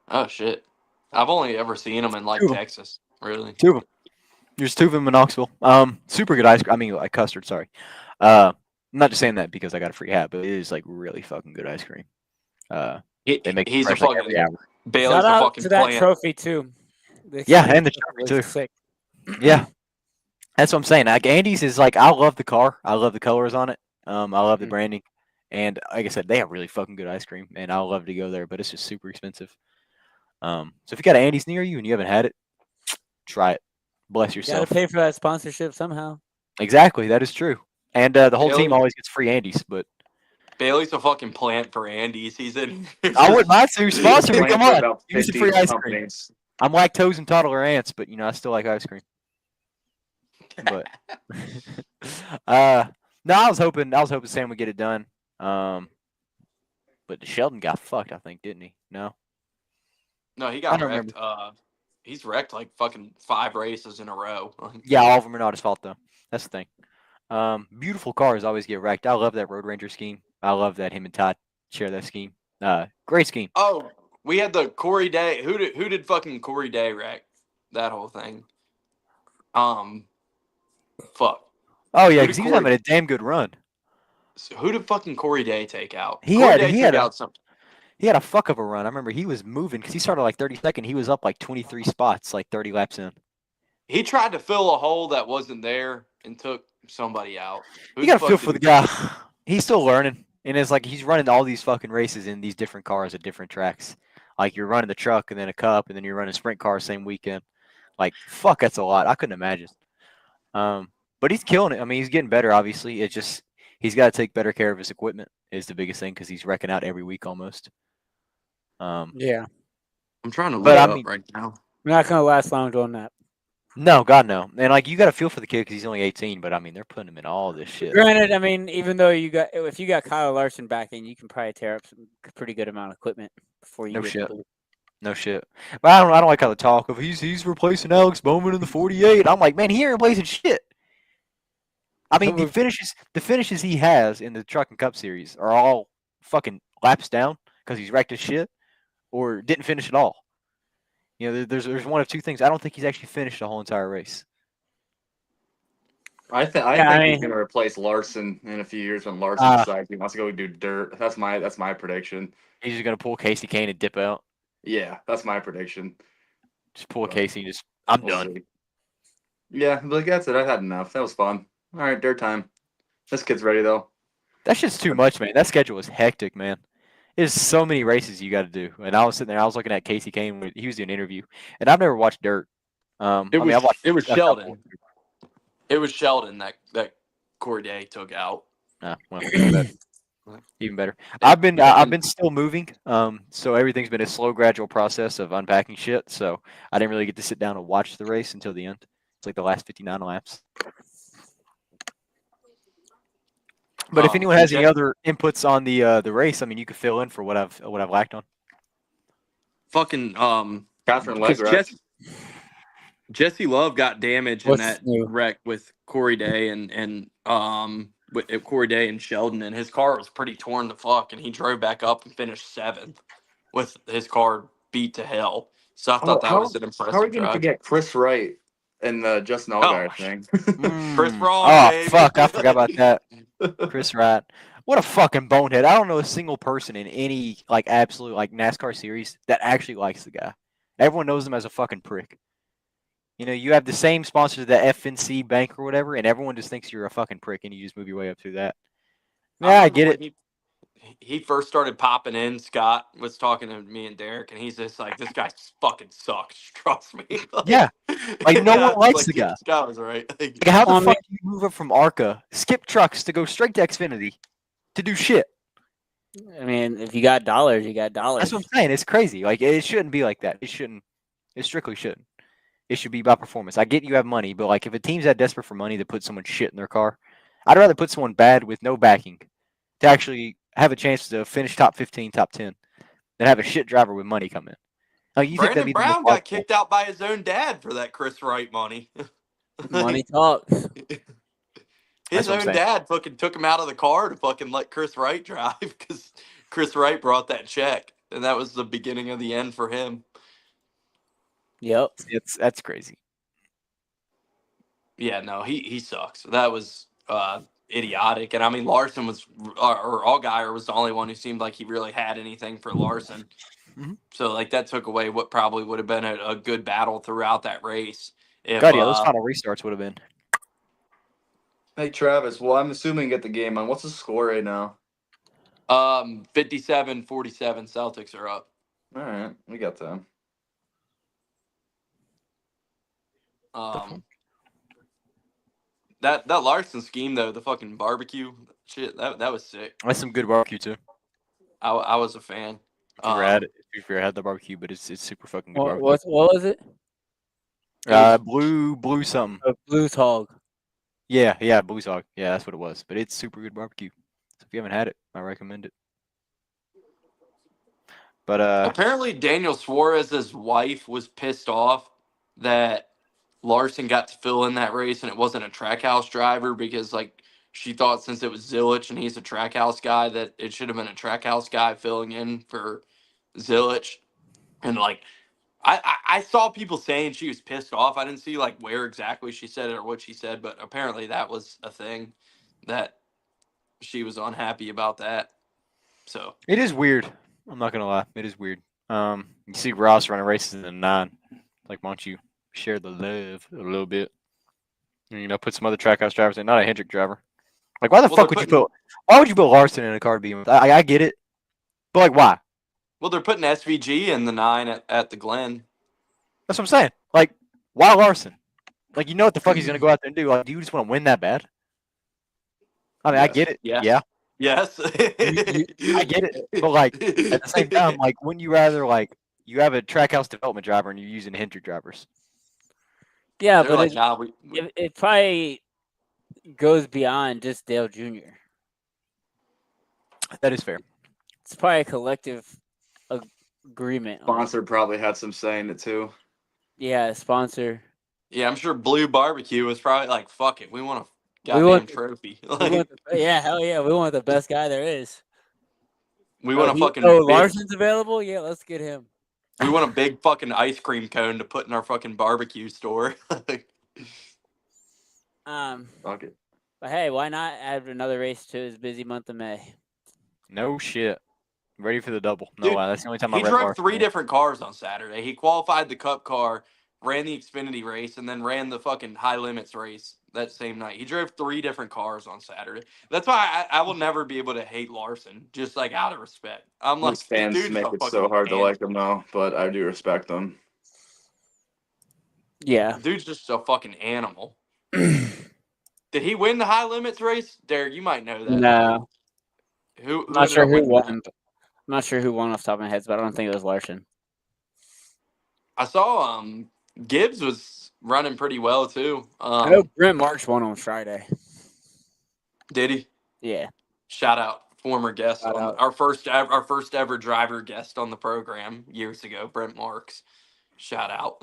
[SPEAKER 3] Oh, shit. I've only ever seen them in, like, Texas. Really?
[SPEAKER 2] 2 of them. There's 2 of them in Knoxville. Super good ice cream. I mean, like custard, sorry. I'm not just saying that because I got a free hat, but it is, like, really fucking good ice cream. They make
[SPEAKER 3] he's
[SPEAKER 2] it
[SPEAKER 3] a
[SPEAKER 2] fresh, like,
[SPEAKER 3] fucking
[SPEAKER 2] every hour.
[SPEAKER 3] Bailey's
[SPEAKER 1] Shout
[SPEAKER 3] a
[SPEAKER 1] out
[SPEAKER 3] fucking
[SPEAKER 1] to that
[SPEAKER 3] plant.
[SPEAKER 1] trophy too.
[SPEAKER 2] Yeah, and the trophy too.
[SPEAKER 1] Sick.
[SPEAKER 2] Yeah, that's what I'm saying. Like Andy's is like, I love the car. I love the colors on it. I love the branding, and like I said, they have really fucking good ice cream, and I would love to go there, but it's just super expensive. So if you got an Andy's near you and you haven't had it, try it. Bless
[SPEAKER 1] You
[SPEAKER 2] yourself.
[SPEAKER 1] gotta pay for that sponsorship somehow.
[SPEAKER 2] Exactly, that is true. And the whole team always gets free Andy's, but
[SPEAKER 3] Bailey's a fucking plant for Andy's. He's in.
[SPEAKER 2] I wouldn't mind to sponsor me.
[SPEAKER 4] Playing
[SPEAKER 2] Come
[SPEAKER 4] for
[SPEAKER 2] on,
[SPEAKER 4] about
[SPEAKER 2] give me some
[SPEAKER 4] 50
[SPEAKER 2] free ice cream.
[SPEAKER 4] companies.
[SPEAKER 2] I'm lactose intolerant, but you know I still like ice cream. But no, I was hoping Sam would get it done. But Sheldon got fucked, I think, didn't he? No.
[SPEAKER 3] No, he
[SPEAKER 2] I
[SPEAKER 3] got
[SPEAKER 2] don't
[SPEAKER 3] wrecked. He's wrecked like fucking 5 races in a row.
[SPEAKER 2] Yeah, all of them are not his fault though. That's the thing. Beautiful cars always get wrecked. I love that Road Ranger scheme. I love that him and Todd share that scheme. Great scheme.
[SPEAKER 3] Oh, we had the Corey Day. Who did fucking Corey Day wreck? That whole thing. Fuck.
[SPEAKER 2] Oh yeah, because he was having a damn good run.
[SPEAKER 3] So who did fucking Corey Day take out?
[SPEAKER 2] He
[SPEAKER 3] Corey
[SPEAKER 2] had
[SPEAKER 3] Day
[SPEAKER 2] he
[SPEAKER 3] took
[SPEAKER 2] had
[SPEAKER 3] out something.
[SPEAKER 2] He had a fuck of a run. I remember he was moving because he started like 32nd. He was up like 23 spots, like 30 laps in.
[SPEAKER 3] He tried to fill a hole that wasn't there and took somebody out.
[SPEAKER 2] You got to feel for the guy. He's still learning. And it's like he's running all these fucking races in these different cars at different tracks. Like you're running the truck and then a cup and then you're running sprint car same weekend. Like, fuck, that's a lot. I couldn't imagine. But he's killing it. I mean, he's getting better, obviously. It's just he's got to take better care of his equipment is the biggest thing because he's wrecking out every week almost.
[SPEAKER 1] Yeah.
[SPEAKER 3] I'm trying to look
[SPEAKER 2] But,
[SPEAKER 3] it
[SPEAKER 2] I
[SPEAKER 3] up
[SPEAKER 2] mean-
[SPEAKER 3] right now.
[SPEAKER 1] We're not gonna last long doing that.
[SPEAKER 2] No, God, no. And, like, you got to feel for the kid because he's only 18. But, I mean, they're putting him in all this shit.
[SPEAKER 1] Granted, I mean, even though if you got Kyle Larson back in, you can probably tear up some pretty good amount of equipment before you
[SPEAKER 2] No
[SPEAKER 1] get
[SPEAKER 2] shit.
[SPEAKER 1] to
[SPEAKER 2] No shit. But I don't like how the talk of he's replacing Alex Bowman in the 48. I'm like, man, he ain't replacing shit. I mean, the finishes he has in the Truck and Cup Series are all fucking laps down because he's wrecked his shit or didn't finish at all. You know, there's one of two things. I don't think he's actually finished the whole entire race.
[SPEAKER 4] I think he's gonna replace Larson in a few years when Larson decides he wants to go do dirt. That's my prediction.
[SPEAKER 2] He's just gonna pull Casey Kane and dip out.
[SPEAKER 4] Yeah, that's my prediction.
[SPEAKER 2] Just pull Casey and I'm
[SPEAKER 4] We'll
[SPEAKER 2] done.
[SPEAKER 4] see. Yeah, but that's it. I had enough. That was fun. All right, dirt time. This kid's ready though.
[SPEAKER 2] That shit's too much, man. That schedule is hectic, man. There's so many races you got to do. And I was sitting there, I was looking at Casey Kane. He was doing an interview, and I've never watched Dirt.
[SPEAKER 3] It was Sheldon. It was Sheldon that Corey Day took out.
[SPEAKER 2] Well, even better. I've been still moving. So everything's been a slow, gradual process of unpacking shit. So I didn't really get to sit down and watch the race until the end. It's like the last 59 laps. But if anyone has any other inputs on the race, I mean, you could fill in for what I've lacked on.
[SPEAKER 3] Fucking
[SPEAKER 4] Catherine Legg.
[SPEAKER 3] Jesse Love got damaged in that wreck with Corey Day and with Corey Day and Sheldon, and his car was pretty torn to fuck, and he drove back up and finished 7th with his car beat to hell. So I thought that was an impressive.
[SPEAKER 4] How are you going to forget Chris Wright and the Justin Allgaier thing?
[SPEAKER 3] Chris Wright.
[SPEAKER 2] Oh
[SPEAKER 3] baby.
[SPEAKER 2] fuck! I forgot about that. Chris Wright. What a fucking bonehead! I don't know a single person in any like absolute like NASCAR series that actually likes the guy. Everyone knows him as a fucking prick. You know, you have the same sponsor to the FNC bank or whatever, and everyone just thinks you're a fucking prick, and you just move your way up through that. Yeah, I get it.
[SPEAKER 3] He first started popping in. Scott was talking to me and Derek, and he's just like, "This guy fucking sucks. Trust me."
[SPEAKER 2] Yeah, like no one likes the guy.
[SPEAKER 3] Scott was right.
[SPEAKER 2] Like, how the fuck do you move up from ARCA, skip trucks to go straight to Xfinity to do shit?
[SPEAKER 1] I mean, if you got dollars, you got dollars.
[SPEAKER 2] That's what I'm saying. It's crazy. Like it shouldn't be like that. It shouldn't. It strictly shouldn't. It should be about performance. I get you have money, but like if a team's that desperate for money to put someone shit in their car, I'd rather put someone bad with no backing to actually have a chance to finish top 15, top 10 than have a shit driver with money come in. Like, you
[SPEAKER 3] Brandon
[SPEAKER 2] think
[SPEAKER 3] Brown got kicked out by his own dad for that Chris Wright money.
[SPEAKER 1] Money talks.
[SPEAKER 3] His own dad fucking took him out of the car to fucking let Chris Wright drive because Chris Wright brought that check, and that was the beginning of the end for him.
[SPEAKER 1] Yep,
[SPEAKER 3] that's crazy. Yeah, no, he sucks. That was idiotic, and I mean Larson was or Allgaier was the only one who seemed like he really had anything for Larson.
[SPEAKER 2] Mm-hmm.
[SPEAKER 3] So like that took away what probably would have been a good battle throughout that race.
[SPEAKER 2] God, yeah, those final restarts would have been.
[SPEAKER 4] Hey Travis, well I'm assuming you get the game on. What's the score right now?
[SPEAKER 3] 57-47 Celtics are up.
[SPEAKER 4] All right, we got them.
[SPEAKER 3] That Larson scheme though, the fucking barbecue shit, that was sick.
[SPEAKER 2] That's some good barbecue too.
[SPEAKER 3] I was a fan.
[SPEAKER 2] If you ever had the barbecue, but it's super fucking good barbecue.
[SPEAKER 1] What was it?
[SPEAKER 2] Blue something.
[SPEAKER 1] Blues Hog.
[SPEAKER 2] Yeah, Blues Hog. Yeah, that's what it was. But it's super good barbecue. So if you haven't had it, I recommend it. But
[SPEAKER 3] apparently Daniel Suarez's wife was pissed off that Larson got to fill in that race and it wasn't a Trackhouse driver because like she thought since it was Zilich and he's a Trackhouse guy that it should have been a Trackhouse guy filling in for Zilich. And like I saw people saying she was pissed off. I didn't see like where exactly she said it or what she said, but apparently that was a thing that she was unhappy about that. So
[SPEAKER 2] it is weird. I'm not gonna lie, it is weird. You see Ross running races in the 9. Like, why don't you share the love a little bit? And, put some other trackhouse drivers in, not a Hendrick driver. Like, why the
[SPEAKER 3] Well,
[SPEAKER 2] fuck would you put? Why would you put Larson in a car to be with? I get it, but like, why?
[SPEAKER 3] Well, they're putting SVG in the 9 at the Glen.
[SPEAKER 2] That's what I'm saying. Like, why Larson? Like, you know what the fuck he's gonna go out there and do? Like, do you just want to win that bad? I mean, I
[SPEAKER 4] Yes.
[SPEAKER 2] get it.
[SPEAKER 3] Yes.
[SPEAKER 2] Yeah,
[SPEAKER 3] Yes.
[SPEAKER 2] I get it. But like, at the same time, like, wouldn't you rather like you have a trackhouse development driver and you're using Hendrick drivers?
[SPEAKER 1] Yeah,
[SPEAKER 3] They're
[SPEAKER 1] but
[SPEAKER 3] like, nah, we
[SPEAKER 1] it probably goes beyond just Dale Jr.
[SPEAKER 2] That is fair.
[SPEAKER 1] It's probably a collective agreement.
[SPEAKER 4] Sponsor probably had some say in it too.
[SPEAKER 1] Yeah, sponsor.
[SPEAKER 3] yeah, I'm sure Blue Barbecue was probably like, fuck it, we want a
[SPEAKER 1] We
[SPEAKER 3] goddamn
[SPEAKER 1] want-
[SPEAKER 3] trophy.
[SPEAKER 1] We
[SPEAKER 3] Like,
[SPEAKER 1] want hell yeah, we want the best guy there is.
[SPEAKER 3] we want a fucking
[SPEAKER 1] Oh,
[SPEAKER 3] big,
[SPEAKER 1] Larson's available? Yeah, let's get him.
[SPEAKER 3] we want a big fucking ice cream cone to put in our fucking barbecue store.
[SPEAKER 4] Fuck it.
[SPEAKER 1] But hey, why not add another race to his busy month of May?
[SPEAKER 2] No shit. Ready for the double. No
[SPEAKER 3] Dude,
[SPEAKER 2] lie. That's the only time I
[SPEAKER 3] He
[SPEAKER 2] read
[SPEAKER 3] drove
[SPEAKER 2] Larson.
[SPEAKER 3] 3 different cars on Saturday. He qualified the Cup car, ran the Xfinity race, and then ran the fucking high limits race that same night. He drove 3 different cars on Saturday. That's why I will never be able to hate Larson, just like out of respect. I'm like,
[SPEAKER 4] These fans
[SPEAKER 3] dude's
[SPEAKER 4] make
[SPEAKER 3] a
[SPEAKER 4] it so
[SPEAKER 3] fucking
[SPEAKER 4] hard to
[SPEAKER 3] animal.
[SPEAKER 4] like them though, but I do respect them.
[SPEAKER 1] Yeah.
[SPEAKER 3] Dude's just a fucking animal. Did he win the high limits race? Derek, you might know that.
[SPEAKER 1] No.
[SPEAKER 3] Who
[SPEAKER 1] I'm not
[SPEAKER 3] ended
[SPEAKER 1] sure
[SPEAKER 3] up
[SPEAKER 1] who
[SPEAKER 3] winning
[SPEAKER 1] won.
[SPEAKER 3] that?
[SPEAKER 1] I'm not sure who won off the top of my head, but I don't think it was Larson.
[SPEAKER 3] I saw Gibbs was running pretty well too.
[SPEAKER 1] I know Brent Marks won on Friday.
[SPEAKER 3] Did he?
[SPEAKER 1] Yeah.
[SPEAKER 3] Shout out former guest
[SPEAKER 1] Shout
[SPEAKER 3] on
[SPEAKER 1] out.
[SPEAKER 3] our first ever driver guest on the program years ago, Brent Marks. Shout out.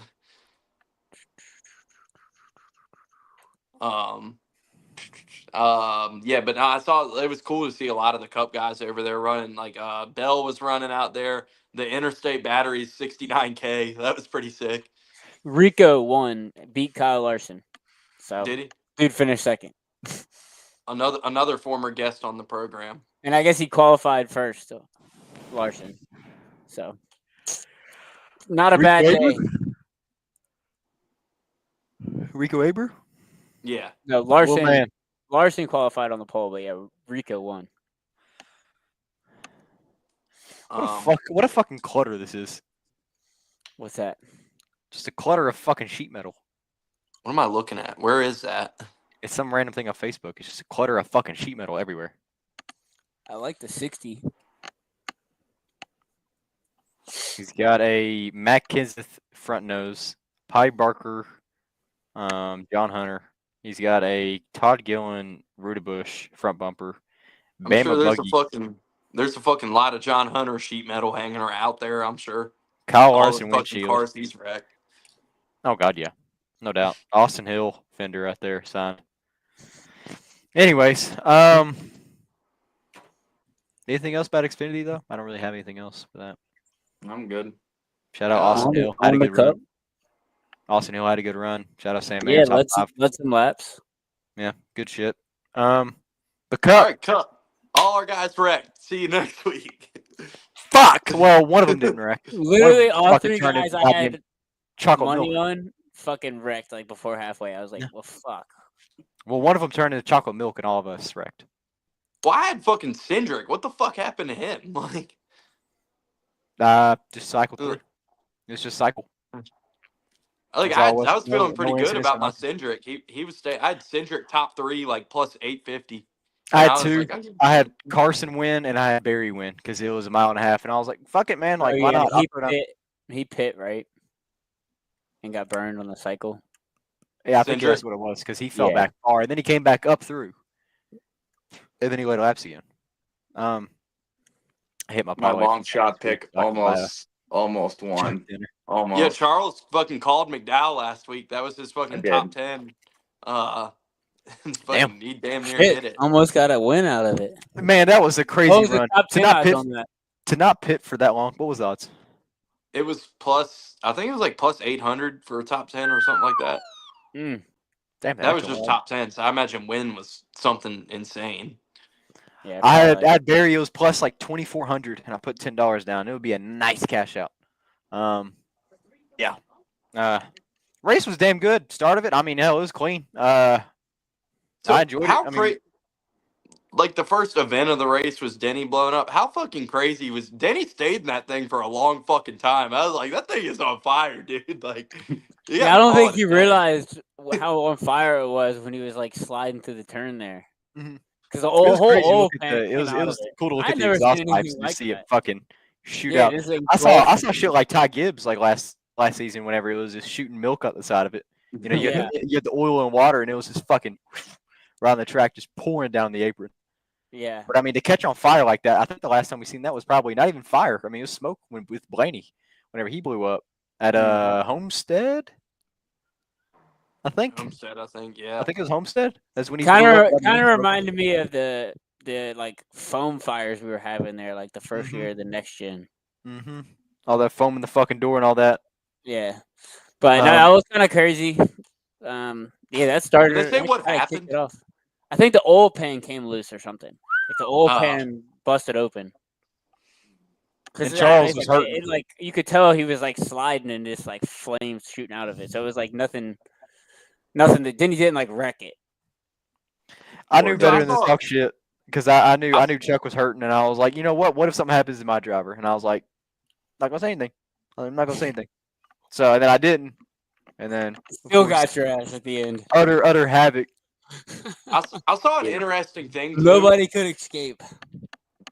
[SPEAKER 3] Yeah, but no, I saw it was cool to see a lot of the Cup guys over there running. Like Bell was running out there. The Interstate Batteries 69K. That was pretty sick.
[SPEAKER 1] Rico won, beat Kyle Larson. So
[SPEAKER 3] Did he?
[SPEAKER 1] dude finished second.
[SPEAKER 3] Another former guest on the program.
[SPEAKER 1] And I guess he qualified first, so Larson. So not a bad day.
[SPEAKER 2] Rico Aber?
[SPEAKER 3] Yeah.
[SPEAKER 1] No, Larson.
[SPEAKER 2] Well, man.
[SPEAKER 1] Larson qualified on the pole, but yeah, Rico won.
[SPEAKER 2] What a fucking clutter this is.
[SPEAKER 1] What's that?
[SPEAKER 2] Just a clutter of fucking sheet metal.
[SPEAKER 3] What am I looking at? Where is that?
[SPEAKER 2] It's some random thing on Facebook. It's just a clutter of fucking sheet metal everywhere.
[SPEAKER 1] I like the 60.
[SPEAKER 2] He's got a Matt Kenseth front nose, Pie Barker, John Hunter. He's got a Todd Gillen Rudabush front bumper.
[SPEAKER 3] I'm
[SPEAKER 2] Bama
[SPEAKER 3] sure there's a fucking lot of John Hunter sheet metal hanging out there. I'm sure.
[SPEAKER 2] Kyle
[SPEAKER 3] All
[SPEAKER 2] Larson
[SPEAKER 3] the fucking
[SPEAKER 2] windshield.
[SPEAKER 3] cars he's wrecked.
[SPEAKER 2] Oh God, yeah, no doubt. Austin Hill fender right there signed. Anyways, anything else about Xfinity though? I don't really have anything else for that.
[SPEAKER 4] I'm good.
[SPEAKER 2] Shout out Austin Hill. Had a
[SPEAKER 1] On the
[SPEAKER 2] good
[SPEAKER 1] Cup.
[SPEAKER 2] run. Austin Hill had a good run. Shout out Sam
[SPEAKER 1] Yeah,
[SPEAKER 2] Mayer. top
[SPEAKER 1] let's
[SPEAKER 2] five.
[SPEAKER 1] some laps.
[SPEAKER 2] Yeah, good shit. The Cup.
[SPEAKER 3] All right, Cup. All our guys wrecked. See you next week.
[SPEAKER 2] Fuck. Well, one of them didn't wreck.
[SPEAKER 1] Literally,
[SPEAKER 2] One of them
[SPEAKER 1] all
[SPEAKER 2] fucking
[SPEAKER 1] 3
[SPEAKER 2] turned
[SPEAKER 1] guys
[SPEAKER 2] into
[SPEAKER 1] I
[SPEAKER 2] goddamn
[SPEAKER 1] had
[SPEAKER 2] chocolate
[SPEAKER 1] money
[SPEAKER 2] milk.
[SPEAKER 1] on fucking wrecked like before halfway. I was like,
[SPEAKER 2] Yeah.
[SPEAKER 1] well, fuck.
[SPEAKER 2] Well, one of them turned into chocolate milk, and all of us wrecked.
[SPEAKER 3] Well, I had fucking Cindric. What the fuck happened to him? Like,
[SPEAKER 2] Just cycle through. It's just cycle.
[SPEAKER 3] like
[SPEAKER 2] That's all
[SPEAKER 3] I
[SPEAKER 2] it was.
[SPEAKER 3] was feeling
[SPEAKER 2] No
[SPEAKER 3] pretty good
[SPEAKER 2] incidents
[SPEAKER 3] about
[SPEAKER 2] or
[SPEAKER 3] my
[SPEAKER 2] nothing.
[SPEAKER 3] Cindric. He was I had Cindric top 3 like plus 850.
[SPEAKER 2] I
[SPEAKER 3] And
[SPEAKER 2] had
[SPEAKER 3] was
[SPEAKER 2] two.
[SPEAKER 3] like,
[SPEAKER 2] I had Carson win, and I had Barry win because it was a mile and a half, and I was like, "Fuck it, man! Like,
[SPEAKER 1] Oh,
[SPEAKER 2] why
[SPEAKER 1] yeah,
[SPEAKER 2] not?"
[SPEAKER 1] He pit right and got burned on the cycle.
[SPEAKER 2] Yeah, I think
[SPEAKER 3] Cindric?
[SPEAKER 2] that's what it was because he fell
[SPEAKER 1] Yeah.
[SPEAKER 2] back far, and then he came back up through, and then he led laps again. I hit my
[SPEAKER 4] My
[SPEAKER 2] parlay
[SPEAKER 4] long
[SPEAKER 2] for
[SPEAKER 4] shot
[SPEAKER 2] Saturday,
[SPEAKER 4] pick
[SPEAKER 2] so I can buy a
[SPEAKER 4] almost won.
[SPEAKER 2] chunk dinner.
[SPEAKER 4] Almost.
[SPEAKER 3] yeah, Charles fucking called McDowell last week. That was his fucking
[SPEAKER 4] I did.
[SPEAKER 3] top 10. Fucking, he damn near
[SPEAKER 1] Shit,
[SPEAKER 3] hit it.
[SPEAKER 1] almost got a win out of it.
[SPEAKER 2] Man, that was a crazy
[SPEAKER 1] What was the
[SPEAKER 2] run.
[SPEAKER 1] top
[SPEAKER 2] To
[SPEAKER 1] 10
[SPEAKER 2] not
[SPEAKER 1] odds
[SPEAKER 2] pit
[SPEAKER 1] on that?
[SPEAKER 2] to not pit for that long. What was the odds?
[SPEAKER 3] It was plus, I think it was like plus 800 for a top 10 or something like that.
[SPEAKER 2] Damn,
[SPEAKER 3] That was
[SPEAKER 2] that's
[SPEAKER 3] just
[SPEAKER 2] a lot.
[SPEAKER 3] top 10. So I imagine win was something insane.
[SPEAKER 1] Yeah,
[SPEAKER 2] I
[SPEAKER 1] probably.
[SPEAKER 2] had Barry. It was plus like 2,400, and I put $10 down. It would be a nice cash out. Yeah. Race was damn good. Start of it, I mean, hell, it was clean. I
[SPEAKER 3] So
[SPEAKER 2] enjoyed it.
[SPEAKER 3] how
[SPEAKER 2] I mean,
[SPEAKER 3] crazy? Like the first event of the race was Denny blowing up. How fucking crazy was Denny? Stayed in that thing for a long fucking time. I was like, that thing is on fire, dude. Like, you
[SPEAKER 1] Yeah, I
[SPEAKER 3] gotta
[SPEAKER 1] don't
[SPEAKER 3] call
[SPEAKER 1] think
[SPEAKER 3] it
[SPEAKER 1] he
[SPEAKER 3] a day.
[SPEAKER 1] realized how on fire it was when he was like sliding through the turn there.
[SPEAKER 2] Mhm.
[SPEAKER 1] Because the
[SPEAKER 2] it was
[SPEAKER 1] whole
[SPEAKER 2] crazy to
[SPEAKER 1] oil
[SPEAKER 2] look at
[SPEAKER 1] pan
[SPEAKER 2] the. It
[SPEAKER 1] came
[SPEAKER 2] was it
[SPEAKER 1] out of
[SPEAKER 2] was
[SPEAKER 1] it.
[SPEAKER 2] cool to look
[SPEAKER 1] I
[SPEAKER 2] at
[SPEAKER 1] had
[SPEAKER 2] the
[SPEAKER 1] never
[SPEAKER 2] exhaust
[SPEAKER 1] seen
[SPEAKER 2] pipes
[SPEAKER 1] anything
[SPEAKER 2] and to
[SPEAKER 1] like
[SPEAKER 2] see it
[SPEAKER 1] that.
[SPEAKER 2] fucking shoot
[SPEAKER 1] Yeah,
[SPEAKER 2] out.
[SPEAKER 1] this
[SPEAKER 2] I saw
[SPEAKER 1] engulfed.
[SPEAKER 2] shit like Ty Gibbs like last season whenever it was just shooting milk out the side of it. You know,
[SPEAKER 1] Yeah.
[SPEAKER 2] you had the oil and water, and it was just fucking around the track, just pouring down the apron.
[SPEAKER 1] Yeah.
[SPEAKER 2] But I mean, to catch on fire like that, I think the last time we seen that was probably not even fire. I mean, it was smoke with Blaney, whenever he blew up at Homestead. I think
[SPEAKER 3] Homestead, I think,
[SPEAKER 2] I
[SPEAKER 3] yeah.
[SPEAKER 2] think it was Homestead. That's when he blew up.
[SPEAKER 1] Kind of reminded me of the like foam fires we were having there, like the first year of the next gen.
[SPEAKER 2] Mm-hmm. All that foam in the fucking door and all that.
[SPEAKER 1] Yeah, but no, that was kind of crazy. Yeah, that started.
[SPEAKER 3] Did they say
[SPEAKER 1] That
[SPEAKER 3] what
[SPEAKER 1] kinda kicked
[SPEAKER 3] happened?
[SPEAKER 1] it off. I think the oil pan came loose or something. Like the oil
[SPEAKER 3] Oh.
[SPEAKER 1] pan busted open. Because
[SPEAKER 2] And Charles was hurting.
[SPEAKER 1] it, like you could tell he was like sliding and just like flames shooting out of it. So it was like nothing. That then he didn't like wreck it.
[SPEAKER 2] I knew
[SPEAKER 3] So I
[SPEAKER 2] better than to
[SPEAKER 3] saw-
[SPEAKER 2] talk shit because I knew Chuck was hurting, and I was like, you know what? What if something happens to my driver? And I was like, not gonna say anything. I'm not gonna say anything. So and then I didn't, and then
[SPEAKER 1] Still got your ass at the end.
[SPEAKER 2] utter havoc.
[SPEAKER 3] I saw an interesting thing too.
[SPEAKER 1] Nobody could escape.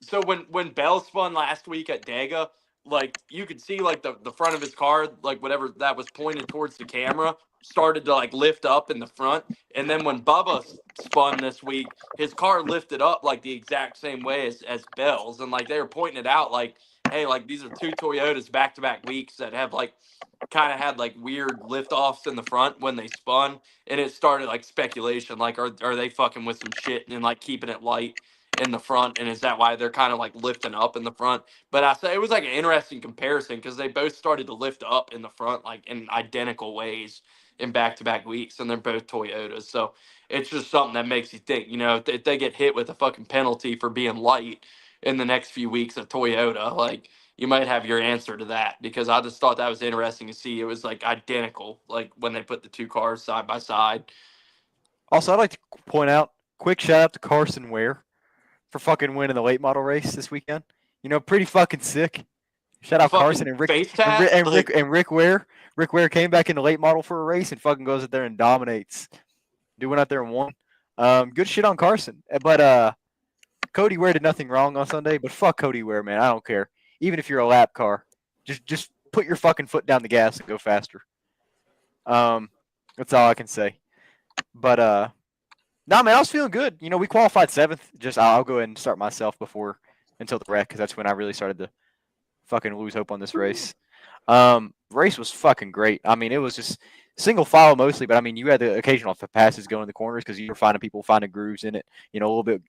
[SPEAKER 3] So when Bell spun last week at Dega, like you could see like the front of his car, like whatever that was pointed towards the camera, started to like lift up in the front. And then when Bubba spun this week, his car lifted up like the exact same way as Bell's. And like they were pointing it out like, hey, like these are two Toyotas back to back weeks that have like kind of had like weird lift offs in the front when they spun. And it started like speculation, like are they fucking with some shit and like keeping it light in the front, and is that why they're kind of like lifting up in the front? But I say it was like an interesting comparison because they both started to lift up in the front like in identical ways in back-to-back weeks, and they're both Toyotas. So it's just something that makes you think, you know, if they get hit with a fucking penalty for being light in the next few weeks of Toyota, like you might have your answer to that, because I just thought that was interesting to see. It was like identical, like when they put the two cars side by side.
[SPEAKER 2] Also, I'd like to point out, quick shout out to Carson Ware for fucking winning the late model race this weekend. You know, pretty fucking sick. Shout out Carson and Rick
[SPEAKER 3] face tat,
[SPEAKER 2] Rick Ware. Rick Ware came back in the late model for a race and fucking goes out there and dominates. Dude went out there and won. Good shit on Carson. But Cody Ware did nothing wrong on Sunday, but fuck Cody Ware, man. I don't care. Even if you're a lap car, just put your fucking foot down the gas and go faster. That's all I can say. But no, man, I was feeling good. You know, we qualified 7th. Just I'll go ahead and start myself until the wreck, because that's when I really started to fucking lose hope on this race. Race was fucking great. I mean, it was just single file mostly, but I mean, you had the occasional passes going in the corners because you were finding grooves in it. You know, a little bit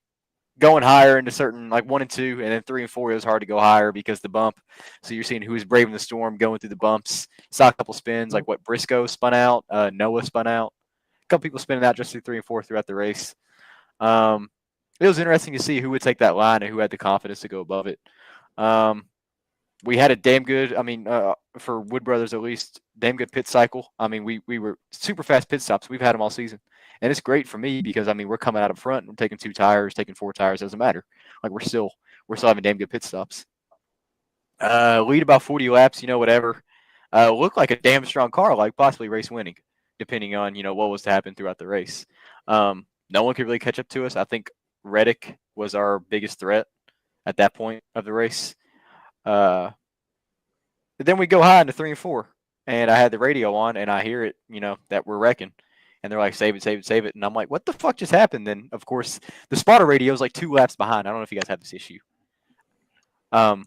[SPEAKER 2] going higher into certain like 1 and 2, and then 3 and 4 it was hard to go higher because the bump. So you're seeing who was braving the storm, going through the bumps. Saw a couple spins like what Briscoe spun out, Noah spun out. Couple people spinning out just through 3 and 4 throughout the race. It was interesting to see who would take that line and who had the confidence to go above it. We had a damn good, I mean, for Wood Brothers at least, damn good pit cycle. I mean, we were super fast pit stops. We've had them all season. And it's great for me because, I mean, we're coming out up front. We're taking 2 tires, taking 4 tires. Doesn't matter. Like, we're still having damn good pit stops. Lead about 40 laps, you know, whatever. Looked like a damn strong car, like possibly race winning, depending on, you know, what was to happen throughout the race. No one could really catch up to us. I think Reddick was our biggest threat at that point of the race. But then we go high into 3 and 4, and I had the radio on, and I hear it, you know, that we're wrecking. And they're like, save it, save it, save it. And I'm like, what the fuck just happened? Then, of course, the spotter radio is like 2 laps behind. I don't know if you guys have this issue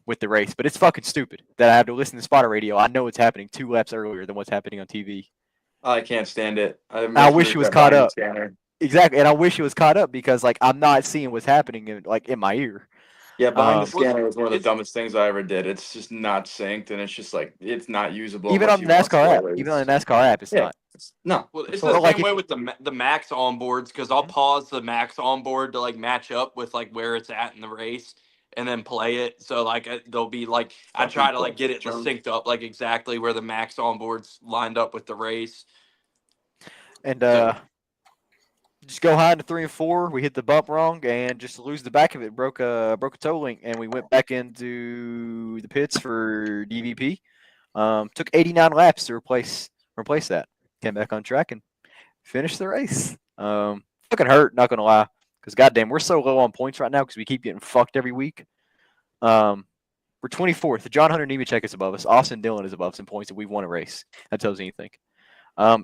[SPEAKER 2] with the race, but it's fucking stupid that I have to listen to spotter radio. I know it's happening 2 laps earlier than what's happening on TV.
[SPEAKER 4] I can't stand it.
[SPEAKER 2] I wish it was caught up. Exactly, and I wish it was caught up because, like, I'm not seeing what's happening in my ear.
[SPEAKER 4] Yeah, behind the scanner was one of the dumbest things I ever did. It's just not synced, and it's just like it's not usable.
[SPEAKER 2] Even on the NASCAR app. Even on the NASCAR app, it's not.
[SPEAKER 4] No.
[SPEAKER 3] Well, it's
[SPEAKER 2] Well,
[SPEAKER 3] the
[SPEAKER 2] like
[SPEAKER 3] same way with the Max onboards because I'll pause the Max onboard to like match up with like where it's at in the race and then play it. So like they'll be like I try to like get it synced up like exactly where the Max onboards lined up with the race.
[SPEAKER 2] and
[SPEAKER 3] So
[SPEAKER 2] just go high into 3 and 4. We hit the bump wrong and just lose the back of it. Broke a toe link, and we went back into the pits for DVP. Took 89 laps to replace that. Came back on track and finished the race. Fucking hurt, not gonna lie, because goddamn, we're so low on points right now because we keep getting fucked every week. We're 24th. John Hunter Nemechek is above us. Austin Dillon is above us in points, and we've won a race. That tells you anything.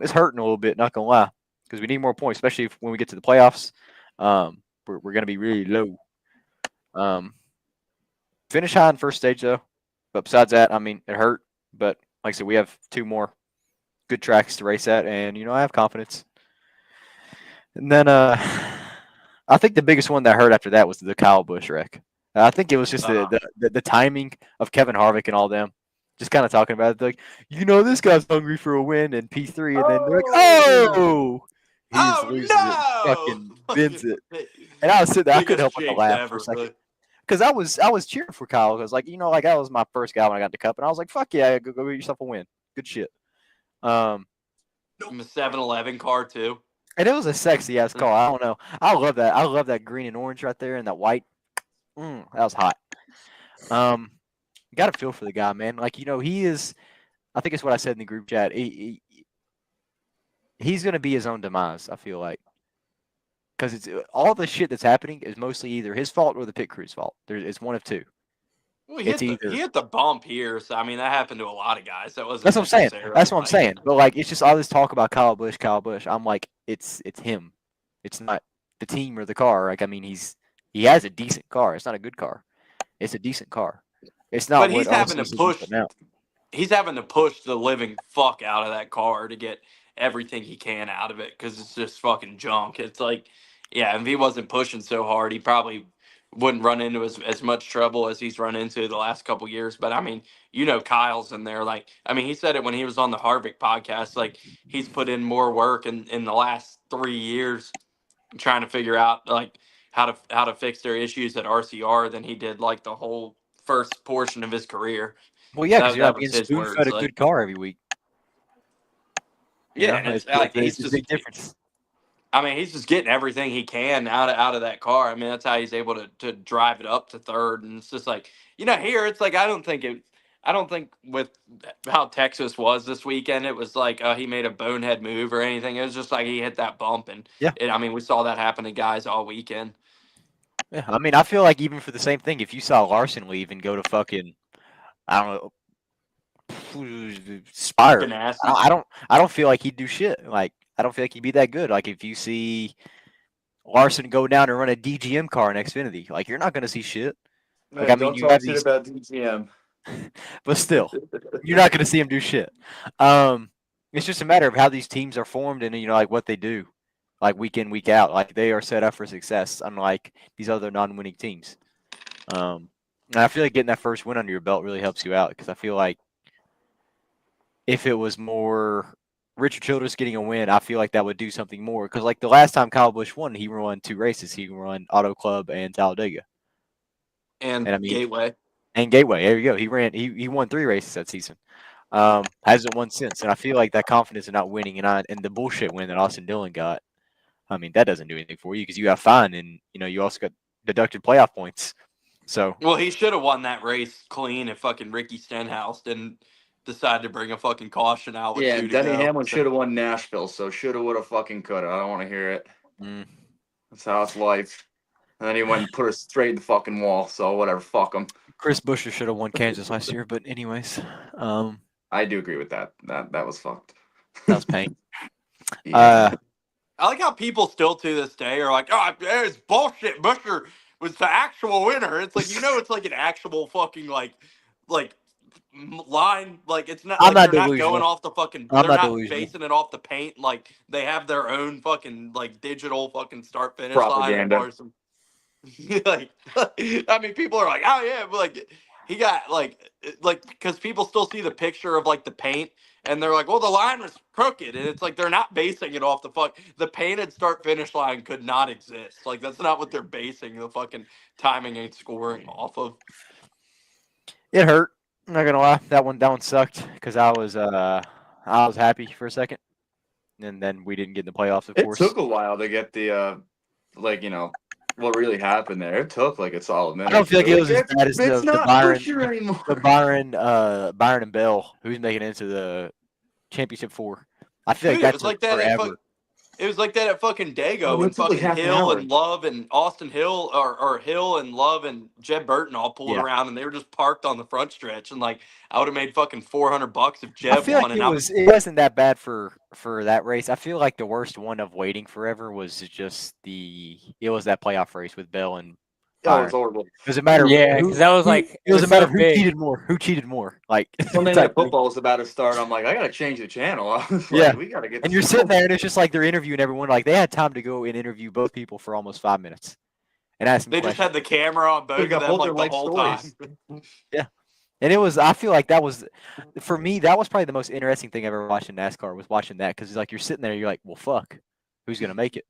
[SPEAKER 2] It's hurting a little bit, not gonna lie, because we need more points, especially when we get to the playoffs. We're gonna be really low. Finish high in first stage though, but besides that, I mean, it hurt. But like I said, we have 2 more good tracks to race at, and I have confidence. And then I think the biggest one that hurt after that was the Kyle Busch wreck. I think it was just the timing of Kevin Harvick and all them. Just kind of talking about it, like, this guy's hungry for a win in P3, and then they're like, oh, he just loses it, fucking bends it. And I was sitting there, I couldn't help but to laugh for a second. Because I was cheering for Kyle, because like that was my first guy when I got the cup, and I was like, fuck yeah, go get yourself a win. Good shit.
[SPEAKER 3] I'm a 7-Eleven car too.
[SPEAKER 2] And it was a sexy ass car. I don't know. I love that. I love that green and orange right there and that white. That was hot. Got to feel for the guy, man. Like, he is. I think it's what I said in the group chat. He's gonna be his own demise. I feel like, because it's all the shit that's happening is mostly either his fault or the pit crew's fault. It's one of two.
[SPEAKER 3] Well, he hit the bump here, so I mean that happened to a lot of guys. That wasn't.
[SPEAKER 2] That's what I'm saying. That's what I'm saying. But like, it's just all this talk about Kyle Busch. I'm like, it's him. It's not the team or the car. Like, I mean, he has a decent car. It's not a good car. It's a decent car. It's not.
[SPEAKER 3] But he's having to push. He's having to push the living fuck out of that car to get everything he can out of it because it's just fucking junk. It's like, yeah, if he wasn't pushing so hard, he probably wouldn't run into as much trouble as he's run into the last couple years. But I mean, Kyle's in there. Like, I mean, he said it when he was on the Harvick podcast. Like, he's put in more work in the last 3 years trying to figure out like how to fix their issues at RCR than he did like the whole first portion of his career.
[SPEAKER 2] Well, yeah, because you're not being spoon-fed a good car every week.
[SPEAKER 3] Yeah, it's
[SPEAKER 2] a big difference.
[SPEAKER 3] I mean, he's just getting everything he can out of that car. I mean, that's how he's able to drive it up to third. And it's just like, here it's like I don't think with how Texas was this weekend, it was like he made a bonehead move or anything. It was just like he hit that bump, and I mean, we saw that happen to guys all weekend.
[SPEAKER 2] Yeah, I mean, I feel like even for the same thing, if you saw Larson leave and go to fucking, I don't know, Spire, I don't feel like he'd do shit. Like, I don't feel like he'd be that good. Like, if you see Larson go down and run a DGM car in Xfinity, like, you're not going to see shit. Like, I mean, you have these
[SPEAKER 4] about DGM,
[SPEAKER 2] but still, you're not going to see him do shit. It's just a matter of how these teams are formed and like what they do, like week in, week out. Like, they are set up for success, unlike these other non-winning teams. And I feel like getting that first win under your belt really helps you out, because I feel like if it was more Richard Childress getting a win, I feel like that would do something more. Because like the last time Kyle Busch won, he won 2 races. He won Auto Club and Talladega,
[SPEAKER 3] and I mean, Gateway.
[SPEAKER 2] And Gateway. There you go. He won 3 races that season. Hasn't won since. And I feel like that confidence in not winning and the bullshit win that Austin Dillon got, I mean, that doesn't do anything for you, because you got fined and you also got deducted playoff points. So,
[SPEAKER 3] well, he should have won that race clean if fucking Ricky Stenhouse didn't decide to bring a fucking caution out with 2 to
[SPEAKER 4] Denny
[SPEAKER 3] go.
[SPEAKER 4] Hamlin should have won Nashville, so shoulda, woulda, fucking coulda. I don't want to hear it. That's how it's life. And then he went and put us straight in the fucking wall. So whatever, fuck him.
[SPEAKER 2] Chris Buescher should have won Kansas last year, but anyways,
[SPEAKER 4] I do agree with that. That was fucked.
[SPEAKER 2] That was pain.
[SPEAKER 3] I like how people still to this day are like, "Oh, it's bullshit. Buescher was the actual winner." It's like, it's like an actual fucking like line. Like, it's not.
[SPEAKER 2] I'm
[SPEAKER 3] like,
[SPEAKER 2] not
[SPEAKER 3] they're
[SPEAKER 2] delusional.
[SPEAKER 3] not going off the fucking.
[SPEAKER 2] I'm
[SPEAKER 3] They're
[SPEAKER 2] not
[SPEAKER 3] not
[SPEAKER 2] delusional.
[SPEAKER 3] basing it off the paint. Like, they have their own fucking like digital fucking start finish
[SPEAKER 4] propaganda
[SPEAKER 3] line. Like, I mean, people are like, "Oh yeah," but like he got like because people still see the picture of like the paint And they're like, well, the line was crooked. And it's like, they're not basing it off the painted start finish line could not exist. Like, that's not what they're basing the fucking timing and scoring off of.
[SPEAKER 2] It hurt. I'm not gonna lie. That one sucked because I was happy for a second, and then we didn't get in the playoffs. Of
[SPEAKER 4] It
[SPEAKER 2] course,
[SPEAKER 4] took a while to get the what really happened there. It took like a solid minute.
[SPEAKER 2] I don't feel like it was as
[SPEAKER 4] It's-
[SPEAKER 2] bad as
[SPEAKER 4] it's
[SPEAKER 2] the
[SPEAKER 4] not
[SPEAKER 2] Byron,
[SPEAKER 4] Busher anymore.
[SPEAKER 2] the Byron and Bell, who's making it into the championship 4. I feel
[SPEAKER 3] Dude,
[SPEAKER 2] like
[SPEAKER 3] it
[SPEAKER 2] that
[SPEAKER 3] was
[SPEAKER 2] took
[SPEAKER 3] like that
[SPEAKER 2] forever.
[SPEAKER 3] it was like that at fucking Dago
[SPEAKER 4] Oh,
[SPEAKER 3] when
[SPEAKER 4] it took like
[SPEAKER 3] fucking
[SPEAKER 4] half an
[SPEAKER 3] Hill
[SPEAKER 4] hour.
[SPEAKER 3] and Love and Austin Hill or Hill and Love and Jeb Burton all pulled
[SPEAKER 2] Yeah.
[SPEAKER 3] around and they were just parked on the front stretch and like I would have made fucking $400 if
[SPEAKER 2] I
[SPEAKER 3] Jeb
[SPEAKER 2] feel
[SPEAKER 3] won
[SPEAKER 2] like
[SPEAKER 3] and
[SPEAKER 2] it wasn't that bad for that race. I feel like the worst one of waiting forever was just it was that playoff race with Bell and
[SPEAKER 4] Oh,
[SPEAKER 2] Byron.
[SPEAKER 4] it's horrible.
[SPEAKER 2] It was a matter of
[SPEAKER 1] Yeah, because that was like
[SPEAKER 2] it was a matter
[SPEAKER 1] so
[SPEAKER 2] of who
[SPEAKER 1] big.
[SPEAKER 2] cheated more. Who cheated more? Like
[SPEAKER 4] Sunday
[SPEAKER 2] type
[SPEAKER 4] Night
[SPEAKER 2] thing.
[SPEAKER 4] Football was about to start. I'm like, I gotta change the channel. I was
[SPEAKER 2] Yeah.
[SPEAKER 4] like, we gotta get.
[SPEAKER 2] And
[SPEAKER 4] this
[SPEAKER 2] you're sitting
[SPEAKER 4] going.
[SPEAKER 2] there, and it's just like they're interviewing everyone. Like they had time to go and interview both people for almost 5 minutes, and ask them
[SPEAKER 3] they just
[SPEAKER 2] questions.
[SPEAKER 3] had the camera on both
[SPEAKER 4] They
[SPEAKER 3] of
[SPEAKER 4] got
[SPEAKER 3] them
[SPEAKER 4] both
[SPEAKER 3] like
[SPEAKER 4] their
[SPEAKER 3] the
[SPEAKER 4] life
[SPEAKER 3] whole
[SPEAKER 4] stories.
[SPEAKER 3] time.
[SPEAKER 2] And it was. I feel like that was, for me, that was probably the most interesting thing I've ever watched in NASCAR was watching that because like you're sitting there, you're like, well, fuck, who's gonna make it?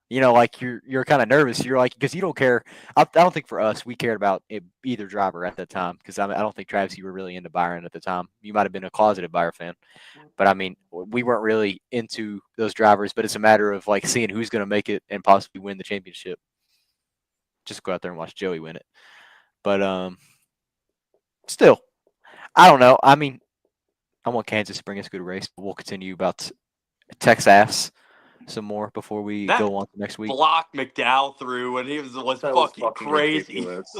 [SPEAKER 2] You know, like you're kind of nervous. You're like, because you don't care. I don't think for us we cared about either driver at that time because I don't think Travis, you were really into Byron at the time. You might have been a closeted Byron fan, but I mean, we weren't really into those drivers. But it's a matter of like seeing who's going to make it and possibly win the championship. Just go out there and watch Joey win it. But still, I don't know. I mean, I want Kansas to bring us a good race. But we'll continue about Texas some more before we
[SPEAKER 3] That
[SPEAKER 2] go on to next week.
[SPEAKER 3] Block McDowell through and he was
[SPEAKER 4] That was
[SPEAKER 3] fucking
[SPEAKER 4] fucking
[SPEAKER 3] crazy.
[SPEAKER 4] ridiculous.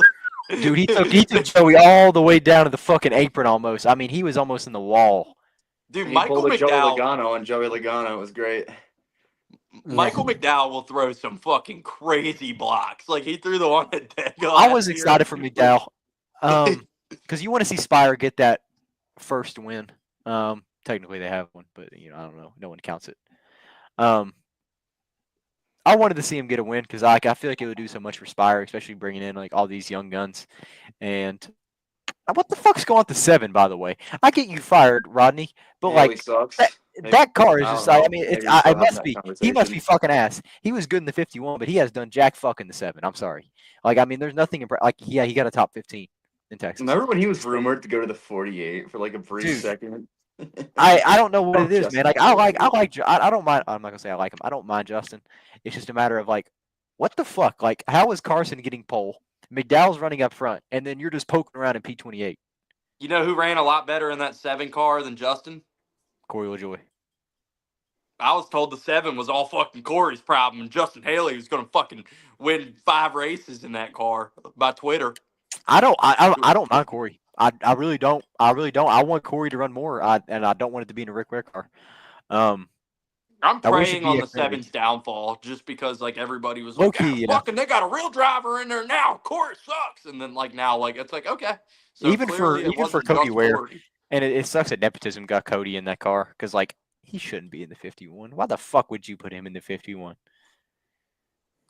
[SPEAKER 2] Dude, he took Joey all the way down to the fucking apron almost. I mean, he was almost in the wall.
[SPEAKER 3] Dude,
[SPEAKER 4] He
[SPEAKER 3] Michael
[SPEAKER 4] pulled a Joey
[SPEAKER 3] McDowell.
[SPEAKER 4] Logano, and Joey Logano was great.
[SPEAKER 3] Michael McDowell will throw some fucking crazy blocks. Like he threw the one at Dago.
[SPEAKER 2] I was excited for McDowell. Because you want to see Spire get that first win. Technically they have one, but I don't know. No one counts it. I wanted to see him get a win because I feel like it would do so much for Spire, especially bringing in like all these young guns. And what the fuck's going on to 7, by the way? I get you fired, Rodney, but
[SPEAKER 4] Haley
[SPEAKER 2] like
[SPEAKER 4] sucks.
[SPEAKER 2] that car is
[SPEAKER 4] I
[SPEAKER 2] just
[SPEAKER 4] don't
[SPEAKER 2] like, I
[SPEAKER 4] know.
[SPEAKER 2] mean,
[SPEAKER 4] Maybe
[SPEAKER 2] it's
[SPEAKER 4] we still
[SPEAKER 2] it
[SPEAKER 4] have
[SPEAKER 2] must
[SPEAKER 4] that
[SPEAKER 2] be he must be
[SPEAKER 4] conversation.
[SPEAKER 2] fucking ass. He was good in the 51, but he has done jack fuck in the 7. I'm sorry. Like I mean, there's nothing like he got a top 15 in Texas.
[SPEAKER 4] Remember when he was rumored to go to the 48 for like a brief
[SPEAKER 2] Dude.
[SPEAKER 4] second?
[SPEAKER 2] I don't know what it is,
[SPEAKER 4] Justin
[SPEAKER 2] man. Like
[SPEAKER 4] Fields.
[SPEAKER 2] I don't mind. I'm not gonna say I like him. I don't mind Justin. It's just a matter of like, what the fuck? Like, how is Carson getting pole? McDowell's running up front, and then you're just poking around in P28.
[SPEAKER 3] You know who ran a lot better in that 7 car than Justin?
[SPEAKER 2] Corey LaJoy.
[SPEAKER 3] I was told the 7 was all fucking Corey's problem, and Justin Haley was going to fucking win 5 races in that car by Twitter.
[SPEAKER 2] I don't mind Corey. I really don't. I want Corey to run more. And I don't want it to be in a Rick Ware car.
[SPEAKER 3] I'm
[SPEAKER 2] I wish it'd
[SPEAKER 3] praying
[SPEAKER 2] be
[SPEAKER 3] on
[SPEAKER 2] a
[SPEAKER 3] the
[SPEAKER 2] Xfinity.
[SPEAKER 3] 7's downfall just because like everybody was
[SPEAKER 2] Low
[SPEAKER 3] like,
[SPEAKER 2] key, yeah.
[SPEAKER 3] fucking, they got a real driver in there now. Corey sucks, and then like now, like it's like okay. So
[SPEAKER 2] Even
[SPEAKER 3] clearly it
[SPEAKER 2] for
[SPEAKER 3] wasn't
[SPEAKER 2] Cody
[SPEAKER 3] just
[SPEAKER 2] Ware,
[SPEAKER 3] Corey.
[SPEAKER 2] and it sucks that nepotism got Cody in that car because like he shouldn't be in the 51. Why the fuck would you put him in the 51?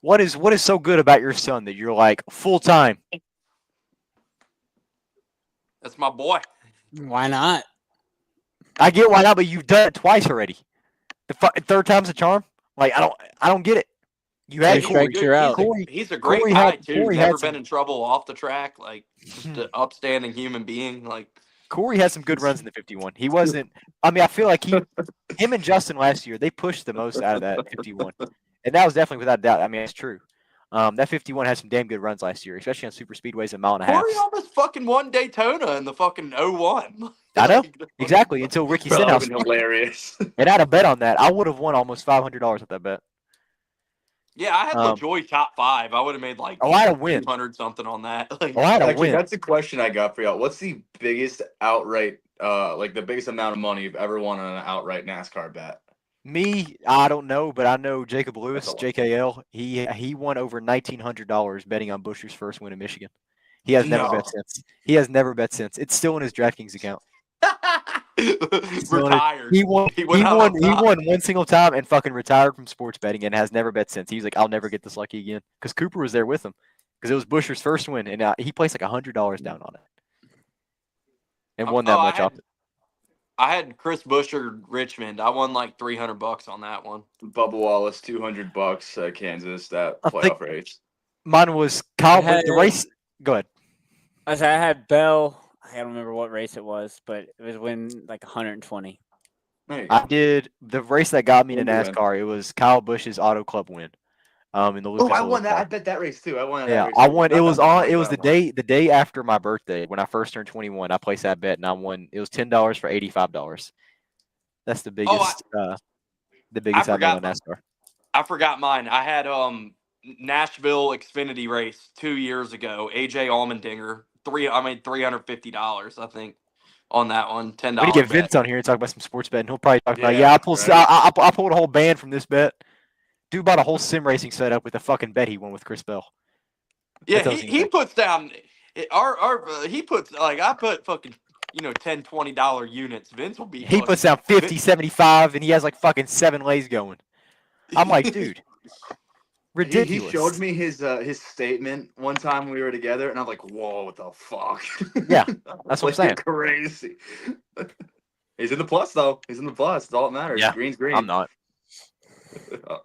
[SPEAKER 2] What is so good about your son that you're like full time?
[SPEAKER 3] That's my boy.
[SPEAKER 1] Why not?
[SPEAKER 2] I get why not, but you've done it twice already. The third time's a charm. Like I don't get it. You had
[SPEAKER 1] Three
[SPEAKER 2] Corey.
[SPEAKER 1] strikes, you're out.
[SPEAKER 3] He's a great
[SPEAKER 2] Corey
[SPEAKER 3] guy
[SPEAKER 2] had-
[SPEAKER 3] too.
[SPEAKER 2] Corey
[SPEAKER 3] Never
[SPEAKER 2] had
[SPEAKER 3] been
[SPEAKER 2] some-
[SPEAKER 3] in trouble off the track. Like just an upstanding human being. Like
[SPEAKER 2] Corey had some good runs in the 51. He wasn't. I mean, I feel like him and Justin last year they pushed the most out of that 51, and that was definitely without a doubt. I mean, it's true. That 51 had some damn good runs last year, especially on super speedways a mile and a half.
[SPEAKER 3] Corey almost fucking won Daytona in the fucking 01.
[SPEAKER 2] I know.
[SPEAKER 3] Like,
[SPEAKER 2] Exactly, until Ricky
[SPEAKER 4] That would have
[SPEAKER 2] Stenhouse.
[SPEAKER 4] been hilarious.
[SPEAKER 2] And I'd have bet on that. I would have won almost $500 with that bet.
[SPEAKER 3] Yeah, I had LaJoy top 5. I would have made like
[SPEAKER 2] I'd have win.
[SPEAKER 3] 200 something on that. Like,
[SPEAKER 2] I'd have
[SPEAKER 4] Actually,
[SPEAKER 2] win.
[SPEAKER 4] that's a question I got for y'all. What's the biggest outright, like the biggest amount of money you've ever won on an outright NASCAR bet?
[SPEAKER 2] Me, I don't know, but I know Jacob Lewis,
[SPEAKER 4] That's a lot.
[SPEAKER 2] JKL. He won over $1,900 betting on Buescher's first win in Michigan. He has never
[SPEAKER 4] No.
[SPEAKER 2] bet since. He has never bet since. It's still in his DraftKings account.
[SPEAKER 3] retired.
[SPEAKER 2] He won. He
[SPEAKER 3] went out on top.
[SPEAKER 2] won one single time and fucking retired from sports betting and has never bet since. He's like, I'll never get this lucky again because Cooper was there with him because it was Buescher's first win and he placed like $100 down on it and won that much off it.
[SPEAKER 3] I had Chris Buescher Richmond. I won like $300 on that one.
[SPEAKER 4] Bubba Wallace, $200, Kansas, that
[SPEAKER 2] I think
[SPEAKER 4] playoff race.
[SPEAKER 2] mine was Kyle.
[SPEAKER 1] had-
[SPEAKER 2] The race. Go ahead.
[SPEAKER 1] I had Bell. I don't remember what race it was, but it was when like 120.
[SPEAKER 4] There you go.
[SPEAKER 2] I did the race that got me to
[SPEAKER 4] Win to win.
[SPEAKER 2] NASCAR. It was Kyle Busch's Auto Club win. In the Lucas
[SPEAKER 4] Oh, I
[SPEAKER 2] Oil
[SPEAKER 4] won that.
[SPEAKER 2] car.
[SPEAKER 4] I bet that race too. I won that
[SPEAKER 2] Yeah,
[SPEAKER 4] race.
[SPEAKER 2] I
[SPEAKER 4] too.
[SPEAKER 2] won. It
[SPEAKER 4] Not
[SPEAKER 2] was
[SPEAKER 4] that
[SPEAKER 2] on.
[SPEAKER 4] much,
[SPEAKER 2] It was
[SPEAKER 4] but
[SPEAKER 2] the
[SPEAKER 4] I won.
[SPEAKER 2] day after my birthday when I first turned 21. I placed that bet and I won. It was $10 for $85. That's the biggest. The biggest I made on NASCAR.
[SPEAKER 3] I forgot mine. I had Nashville Xfinity race 2 years ago. AJ Allmendinger. I made $350. I think on that one. $10.
[SPEAKER 2] We need to get Vince on here and talk about some sports betting. He'll probably talk about.
[SPEAKER 4] Yeah,
[SPEAKER 2] Yeah, I pulled.
[SPEAKER 4] right.
[SPEAKER 2] I pulled a whole band from this bet. Dude bought a whole sim racing setup with a fucking bet he won with Chris Bell.
[SPEAKER 3] Yeah,
[SPEAKER 2] That tells
[SPEAKER 3] he
[SPEAKER 2] you
[SPEAKER 3] puts down. He puts like I put fucking $10, $20 units. Vince will be.
[SPEAKER 2] He puts down 50, 75, and he has like fucking 7 lays going. I'm like, dude, ridiculous.
[SPEAKER 4] He showed me his statement one time when we were together, and I'm like, "Whoa, what the fuck?"
[SPEAKER 2] Yeah, that's what I'm saying.
[SPEAKER 4] Crazy. He's in the plus though. He's in the plus. It's all that matters.
[SPEAKER 2] Yeah,
[SPEAKER 4] Green's green.
[SPEAKER 2] I'm not.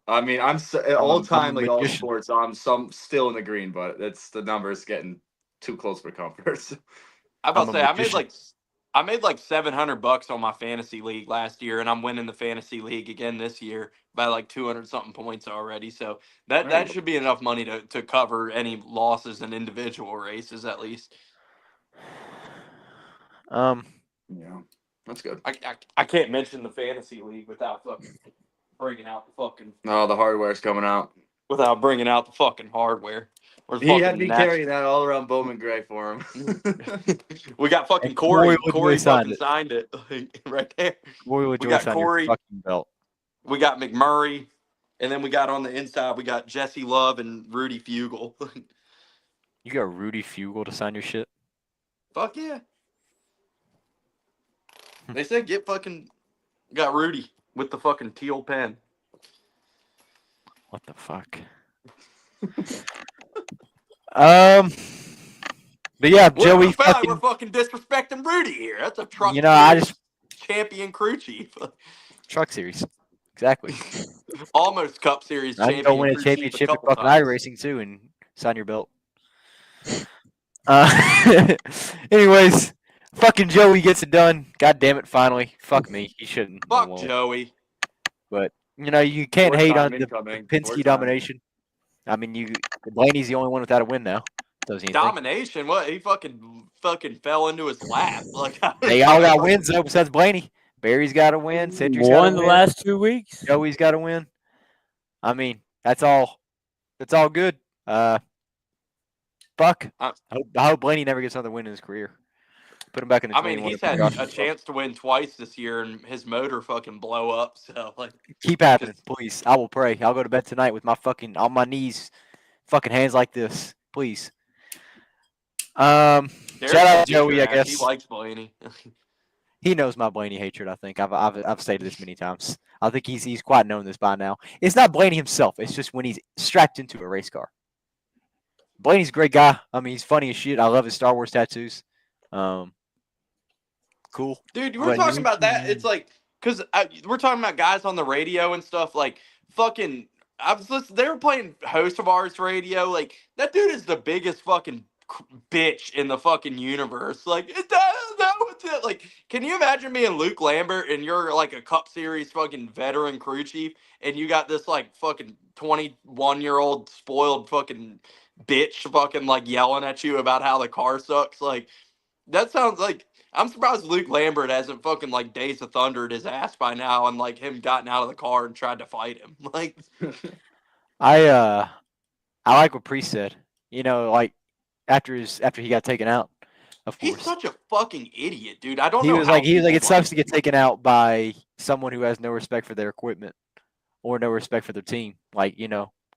[SPEAKER 4] I mean, all time,
[SPEAKER 2] I'm a
[SPEAKER 4] like all
[SPEAKER 2] magician.
[SPEAKER 4] sports, I'm still in the green, but it's the numbers getting too close for comfort.
[SPEAKER 3] I about
[SPEAKER 2] I'm
[SPEAKER 3] to
[SPEAKER 2] a
[SPEAKER 3] say
[SPEAKER 2] magician.
[SPEAKER 3] I made like $700 on my fantasy league last year, and I'm winning the fantasy league again this year by like 200 something points already. So that should be enough money to cover any losses in individual races at least.
[SPEAKER 4] Yeah, that's good.
[SPEAKER 3] I can't mention the fantasy league without fucking bringing out the fucking
[SPEAKER 4] No, the hardware's coming out.
[SPEAKER 3] hardware.
[SPEAKER 4] He had me carrying that all around Bowman Gray for him.
[SPEAKER 3] We got fucking
[SPEAKER 2] And
[SPEAKER 3] Corey.
[SPEAKER 2] Corey
[SPEAKER 3] Corey
[SPEAKER 2] signed
[SPEAKER 3] fucking
[SPEAKER 2] it.
[SPEAKER 3] signed it right there.
[SPEAKER 2] Boy, would
[SPEAKER 3] We
[SPEAKER 2] you
[SPEAKER 3] got
[SPEAKER 2] sign your
[SPEAKER 3] Corey.
[SPEAKER 2] fucking belt?
[SPEAKER 3] We got McMurray, and then we got on the inside we got Jesse Love and Rudy Fugle.
[SPEAKER 2] You got Rudy Fugle to sign your shit?
[SPEAKER 3] Fuck yeah. They said got Rudy with the fucking teal pen.
[SPEAKER 2] What the fuck? But yeah, Joey
[SPEAKER 3] We feel like
[SPEAKER 2] fucking.
[SPEAKER 3] we're fucking disrespecting Rudy here. That's a truck.
[SPEAKER 2] I just
[SPEAKER 3] champion crew chief.
[SPEAKER 2] truck series. Exactly.
[SPEAKER 3] Almost Cup Series
[SPEAKER 2] I can
[SPEAKER 3] champion.
[SPEAKER 2] go win a
[SPEAKER 3] crew chief
[SPEAKER 2] championship in
[SPEAKER 3] couple
[SPEAKER 2] fucking
[SPEAKER 3] times.
[SPEAKER 2] iRacing too and sign your belt. Anyways, fucking Joey gets it done. God damn it, finally. Fuck me. He shouldn't. I
[SPEAKER 3] Fuck
[SPEAKER 2] won't.
[SPEAKER 3] Joey.
[SPEAKER 2] But you can't
[SPEAKER 4] Fourth
[SPEAKER 2] hate
[SPEAKER 4] time
[SPEAKER 2] on the
[SPEAKER 4] incoming.
[SPEAKER 2] Penske
[SPEAKER 4] Fourth time.
[SPEAKER 2] domination. I mean, Blaney's the only one without a win now. Does he?
[SPEAKER 3] Domination? What? He fucking fell into his lap. Like
[SPEAKER 2] They all got wins though, besides Blaney. Barry's got a win. Cedric's got a
[SPEAKER 1] Won
[SPEAKER 2] win.
[SPEAKER 1] the last 2 weeks.
[SPEAKER 2] Joey's got a win. I mean, that's all. That's all good. Fuck. I hope Blaney never gets another win in his career. Put him back in the.
[SPEAKER 3] I mean, he's had a chance to win twice this year, and his motor fucking blow up. So like,
[SPEAKER 2] keep happening, please. I will pray. I'll go to bed tonight with my fucking on my knees, fucking hands like this, please. Shout out Joey, I guess.
[SPEAKER 3] He likes Blaney.
[SPEAKER 2] He knows my Blaney hatred. I think I've stated this many times. I think he's quite known this by now. It's not Blaney himself. It's just when he's strapped into a race car. Blaney's a great guy. I mean, he's funny as shit. I love his Star Wars tattoos. Cool.
[SPEAKER 3] Dude, we're talking about that. It's like, because we're talking about guys on the radio and stuff. Like, fucking, I was listening, they were playing host of ours radio. Like, that dude is the biggest fucking bitch in the fucking universe. Like, is that what's it? Like, can you imagine being Luke Lambert and you're like a Cup Series fucking veteran crew chief and you got this like fucking 21-year-old spoiled fucking bitch fucking like yelling at you about how the car sucks? Like, that sounds like, I'm surprised Luke Lambert hasn't fucking like Days of Thundered his ass by now and like him gotten out of the car and tried to fight him. Like,
[SPEAKER 2] I like what Priest said. Like after he got taken out. Of course,
[SPEAKER 3] he's such a fucking idiot, dude. I don't
[SPEAKER 2] he
[SPEAKER 3] know.
[SPEAKER 2] was like it sucks to get taken out by someone who has no respect for their equipment or no respect for their team. Like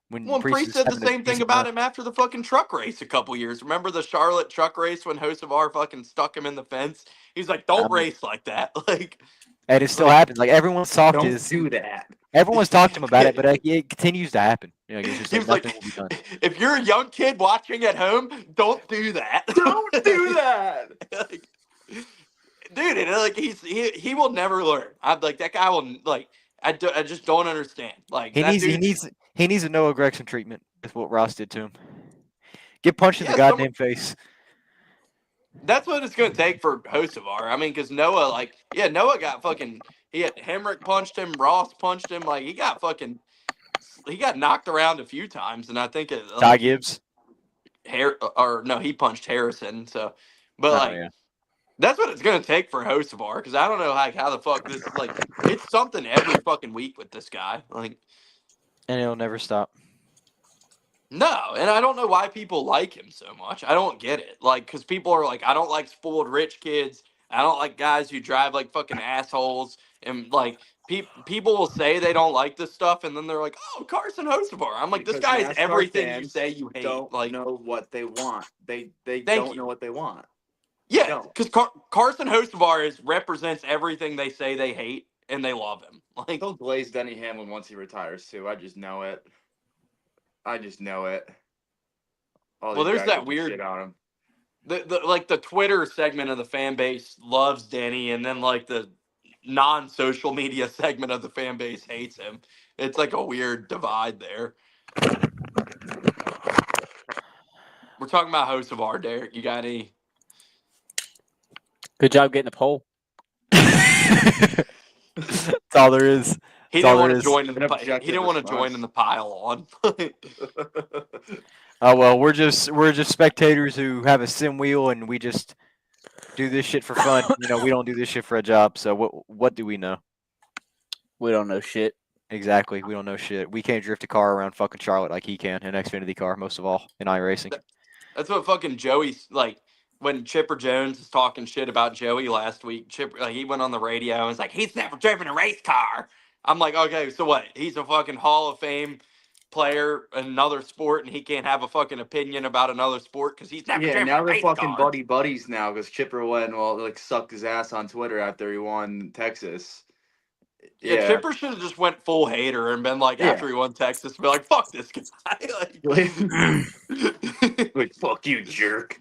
[SPEAKER 2] when
[SPEAKER 3] Priest said the same thing about him after the fucking truck race a couple years. Remember the Charlotte truck race when Hocevar fucking stuck him in the fence? He's like, "Don't race like that." Like,
[SPEAKER 2] and it still happens. Like everyone's talked to
[SPEAKER 4] Don't do that.
[SPEAKER 2] Everyone's talked to him about it, but it continues to happen. It's just
[SPEAKER 3] he was
[SPEAKER 2] nothing
[SPEAKER 3] like,
[SPEAKER 2] will be done.
[SPEAKER 3] "If you're a young kid watching at home, don't do that.
[SPEAKER 4] Don't do that."
[SPEAKER 3] Like, dude, and like he will never learn. I'm like that guy will like. I just don't understand. Like
[SPEAKER 2] He
[SPEAKER 3] that
[SPEAKER 2] needs
[SPEAKER 3] dude.
[SPEAKER 2] he needs a Noah Gregson treatment. Is what Ross did to him. Get punched in the
[SPEAKER 3] Yeah,
[SPEAKER 2] goddamn face.
[SPEAKER 3] that's what it's gonna take for Hosevar. I mean, because Noah, like, yeah, Noah got fucking. He had Hemrick punched him, Ross punched him. Like he got knocked around a few times, and I think it
[SPEAKER 2] Ty
[SPEAKER 3] like
[SPEAKER 2] Gibbs.
[SPEAKER 3] or no, he punched Harrison. So, but
[SPEAKER 2] Oh
[SPEAKER 3] like
[SPEAKER 2] yeah.
[SPEAKER 3] that's what it's gonna take for Hosevar because I don't know like how the fuck this like it's something every fucking week with this guy. Like
[SPEAKER 2] And it'll never stop.
[SPEAKER 3] no, and I don't know why people like him so much. I don't get it. Like because people are like, I don't like spoiled rich kids. I don't like guys who drive like fucking assholes. And like people will say they don't like this stuff, and then they're like, oh, Carson Hocevar. I'm like, this
[SPEAKER 4] Because
[SPEAKER 3] guy is
[SPEAKER 4] NASCAR
[SPEAKER 3] everything you
[SPEAKER 4] fans
[SPEAKER 3] say you hate.
[SPEAKER 4] don't
[SPEAKER 3] Like,
[SPEAKER 4] know what they want. They
[SPEAKER 3] thank
[SPEAKER 4] don't
[SPEAKER 3] you.
[SPEAKER 4] know what they want.
[SPEAKER 3] Yeah,
[SPEAKER 4] don't.
[SPEAKER 3] because Carson Hocevar represents everything they say they hate, and they love him. Like,
[SPEAKER 4] He'll glaze Denny Hamlin once he retires too. I just know it. I just know it. All
[SPEAKER 3] well,
[SPEAKER 4] these
[SPEAKER 3] there's
[SPEAKER 4] guys
[SPEAKER 3] that
[SPEAKER 4] will
[SPEAKER 3] weird.
[SPEAKER 4] shit on him.
[SPEAKER 3] The Twitter segment of the fan base loves Denny, and then like the non-social media segment of the fan base hates him. It's like a weird divide there. We're talking about Hocevar, Derek. You got any?
[SPEAKER 1] Good job getting the poll.
[SPEAKER 2] That's all there is.
[SPEAKER 3] He
[SPEAKER 2] That's all
[SPEAKER 3] didn't want
[SPEAKER 2] there
[SPEAKER 3] to
[SPEAKER 2] is.
[SPEAKER 3] join in
[SPEAKER 4] An
[SPEAKER 3] the he
[SPEAKER 4] objective
[SPEAKER 3] didn't want to join
[SPEAKER 4] response.
[SPEAKER 3] in the pile on.
[SPEAKER 2] Oh well, we're just spectators who have a sim wheel and we just do this shit for fun. You know, we don't do this shit for a job. So what do we know?
[SPEAKER 1] We don't know shit.
[SPEAKER 2] Exactly. We don't know shit. We can't drift a car around fucking Charlotte like he can, an Xfinity car, most of all, in iRacing.
[SPEAKER 3] That's what fucking Joey's like. When Chipper Jones was talking shit about Joey last week, Chipper like, he went on the radio and was like, "He's never driven a race car." I'm like, okay, so what? He's a fucking Hall of Fame player in another sport, and he can't have a fucking opinion about another sport because he's never
[SPEAKER 4] Yeah,
[SPEAKER 3] driven
[SPEAKER 4] now
[SPEAKER 3] a
[SPEAKER 4] they're
[SPEAKER 3] race
[SPEAKER 4] fucking
[SPEAKER 3] car.
[SPEAKER 4] buddies now because Chipper went and like sucked his ass on Twitter after he won Texas.
[SPEAKER 3] Yeah,
[SPEAKER 4] Yeah,
[SPEAKER 3] Chipper should have just went full hater and been like,
[SPEAKER 4] yeah.
[SPEAKER 3] after he won Texas, be like, "Fuck this guy,"
[SPEAKER 4] Like fuck you, jerk.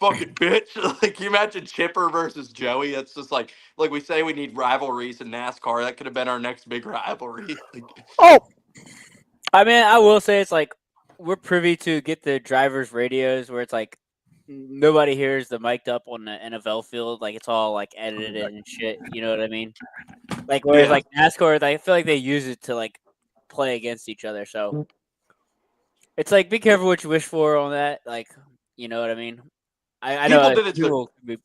[SPEAKER 3] fucking bitch. Like, you imagine Chipper versus Joey? It's just like we say we need rivalries in NASCAR. That could have been our next big rivalry. Like,
[SPEAKER 1] Oh, I mean, I will say it's like we're privy to get the drivers' radios where it's like nobody hears the mic'd up on the NFL field. Like it's all like edited and shit. You know what I mean? Like whereas
[SPEAKER 3] yeah,
[SPEAKER 1] like NASCAR, I feel like they use it to like play against each other. So it's like be careful what you wish for on that. Like you know what I mean? I know
[SPEAKER 3] people did it to.
[SPEAKER 1] people.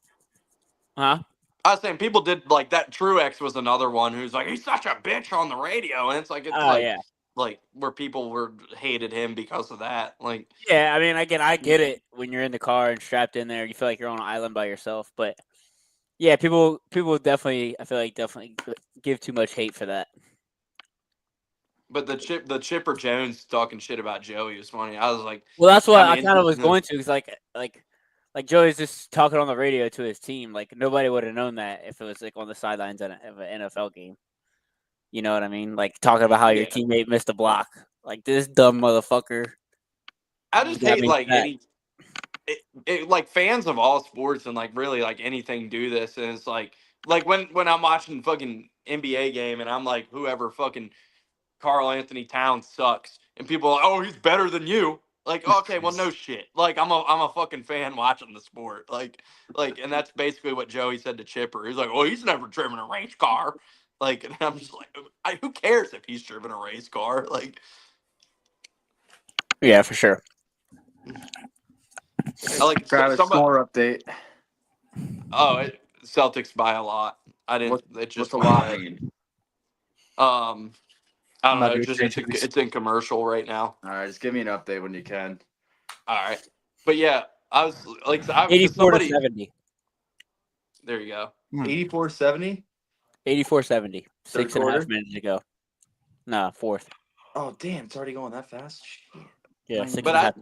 [SPEAKER 1] Huh?
[SPEAKER 3] I was saying people did like that. Truex was another one who's like, he's such a bitch on the radio, and it's
[SPEAKER 1] Oh yeah.
[SPEAKER 3] like where people were hated him because of that. Like,
[SPEAKER 1] Yeah, I mean, again, I get it when you're in the car and strapped in there, you feel like you're on an island by yourself. But yeah, people definitely, I feel like definitely give too much hate for that.
[SPEAKER 3] but the Chipper Jones talking shit about Joey was funny. I was like,
[SPEAKER 1] Well, that's what
[SPEAKER 3] I
[SPEAKER 1] I
[SPEAKER 3] mean,
[SPEAKER 1] kind of was going to, because like Joey's just talking on the radio to his team. Like nobody would have known that if it was like on the sidelines of an NFL game. You know what I mean? Like talking about how your
[SPEAKER 3] yeah,
[SPEAKER 1] teammate missed a block. Like this dumb motherfucker.
[SPEAKER 3] I just
[SPEAKER 1] Got
[SPEAKER 3] hate
[SPEAKER 1] me
[SPEAKER 3] like
[SPEAKER 1] for that.
[SPEAKER 3] like fans of all sports and like really like anything do this, and it's like when I'm watching fucking NBA game and I'm like, whoever fucking Carl Anthony Towns sucks, and people are like, oh, he's better than you. Like, okay, well, no shit. Like, I'm a fucking fan watching the sport. And that's basically what Joey said to Chipper. He's like, oh, he's never driven a race car. Like, and I'm just like, who cares if he's driven a race car? Like,
[SPEAKER 1] Yeah, for sure.
[SPEAKER 3] I like
[SPEAKER 4] Grab a
[SPEAKER 3] somebody.
[SPEAKER 4] score update.
[SPEAKER 3] Oh, Celtics by a lot. I didn't. It just
[SPEAKER 4] What's a
[SPEAKER 3] went
[SPEAKER 4] lot
[SPEAKER 3] red.
[SPEAKER 4] mean?
[SPEAKER 3] I
[SPEAKER 2] I'm
[SPEAKER 3] don't
[SPEAKER 2] not
[SPEAKER 3] know.
[SPEAKER 2] doing
[SPEAKER 3] Just
[SPEAKER 2] changes.
[SPEAKER 3] it's in commercial right now.
[SPEAKER 4] All right, just give me an update when you can.
[SPEAKER 3] All right, but yeah, I was like, because
[SPEAKER 1] 84 to
[SPEAKER 3] somebody.
[SPEAKER 1] 70.
[SPEAKER 3] There you go.
[SPEAKER 4] 84-70?
[SPEAKER 1] 84-70.
[SPEAKER 4] Third
[SPEAKER 1] 6.5
[SPEAKER 4] quarter?
[SPEAKER 1] minutes to go. No, fourth.
[SPEAKER 4] Oh damn, it's already going that fast. Shit.
[SPEAKER 1] Yeah,
[SPEAKER 4] Nine
[SPEAKER 1] 6.5.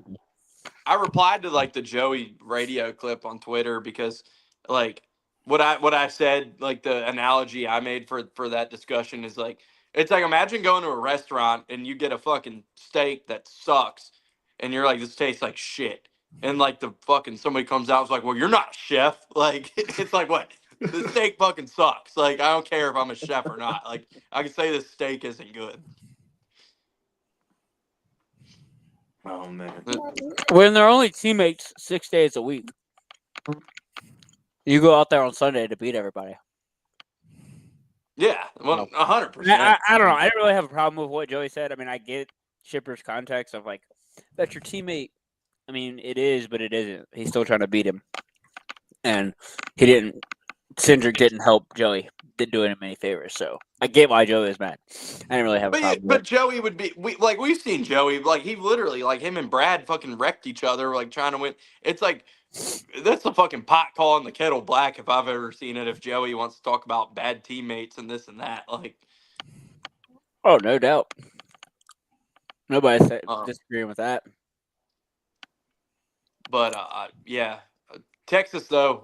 [SPEAKER 3] I replied to like the Joey radio clip on Twitter because like what I said, like the analogy I made for that discussion is like, it's like, imagine going to a restaurant and you get a fucking steak that sucks and you're like, this tastes like shit. And like the fucking somebody comes out and is like, well, you're not a chef. Like, it's like, what? the steak fucking sucks. Like, I don't care if I'm a chef or not. Like, I can say this steak isn't good.
[SPEAKER 4] Oh man.
[SPEAKER 1] When they're only teammates 6 days a week, you go out there on Sunday to beat everybody.
[SPEAKER 3] Yeah,
[SPEAKER 2] No.
[SPEAKER 3] 100%.
[SPEAKER 1] I don't know. I didn't really have a problem with what Joey said. I mean, I get Chipper's context of like, that's your teammate. I mean, it is, but it isn't. He's still trying to beat him. And he didn't. Cindric didn't help Joey. Didn't do him any favors. So I get why Joey is mad. I didn't really have a problem with
[SPEAKER 3] But
[SPEAKER 1] it.
[SPEAKER 3] Joey would be we've seen Joey, like, he literally, like, him and Brad fucking wrecked each other, like, trying to win. It's like, that's a fucking pot calling the kettle black if I've ever seen it. If Joey wants to talk about bad teammates and this and that, like,
[SPEAKER 1] Oh, no doubt. Nobody's
[SPEAKER 3] Uh.
[SPEAKER 1] disagreeing with that.
[SPEAKER 3] but yeah, Texas though.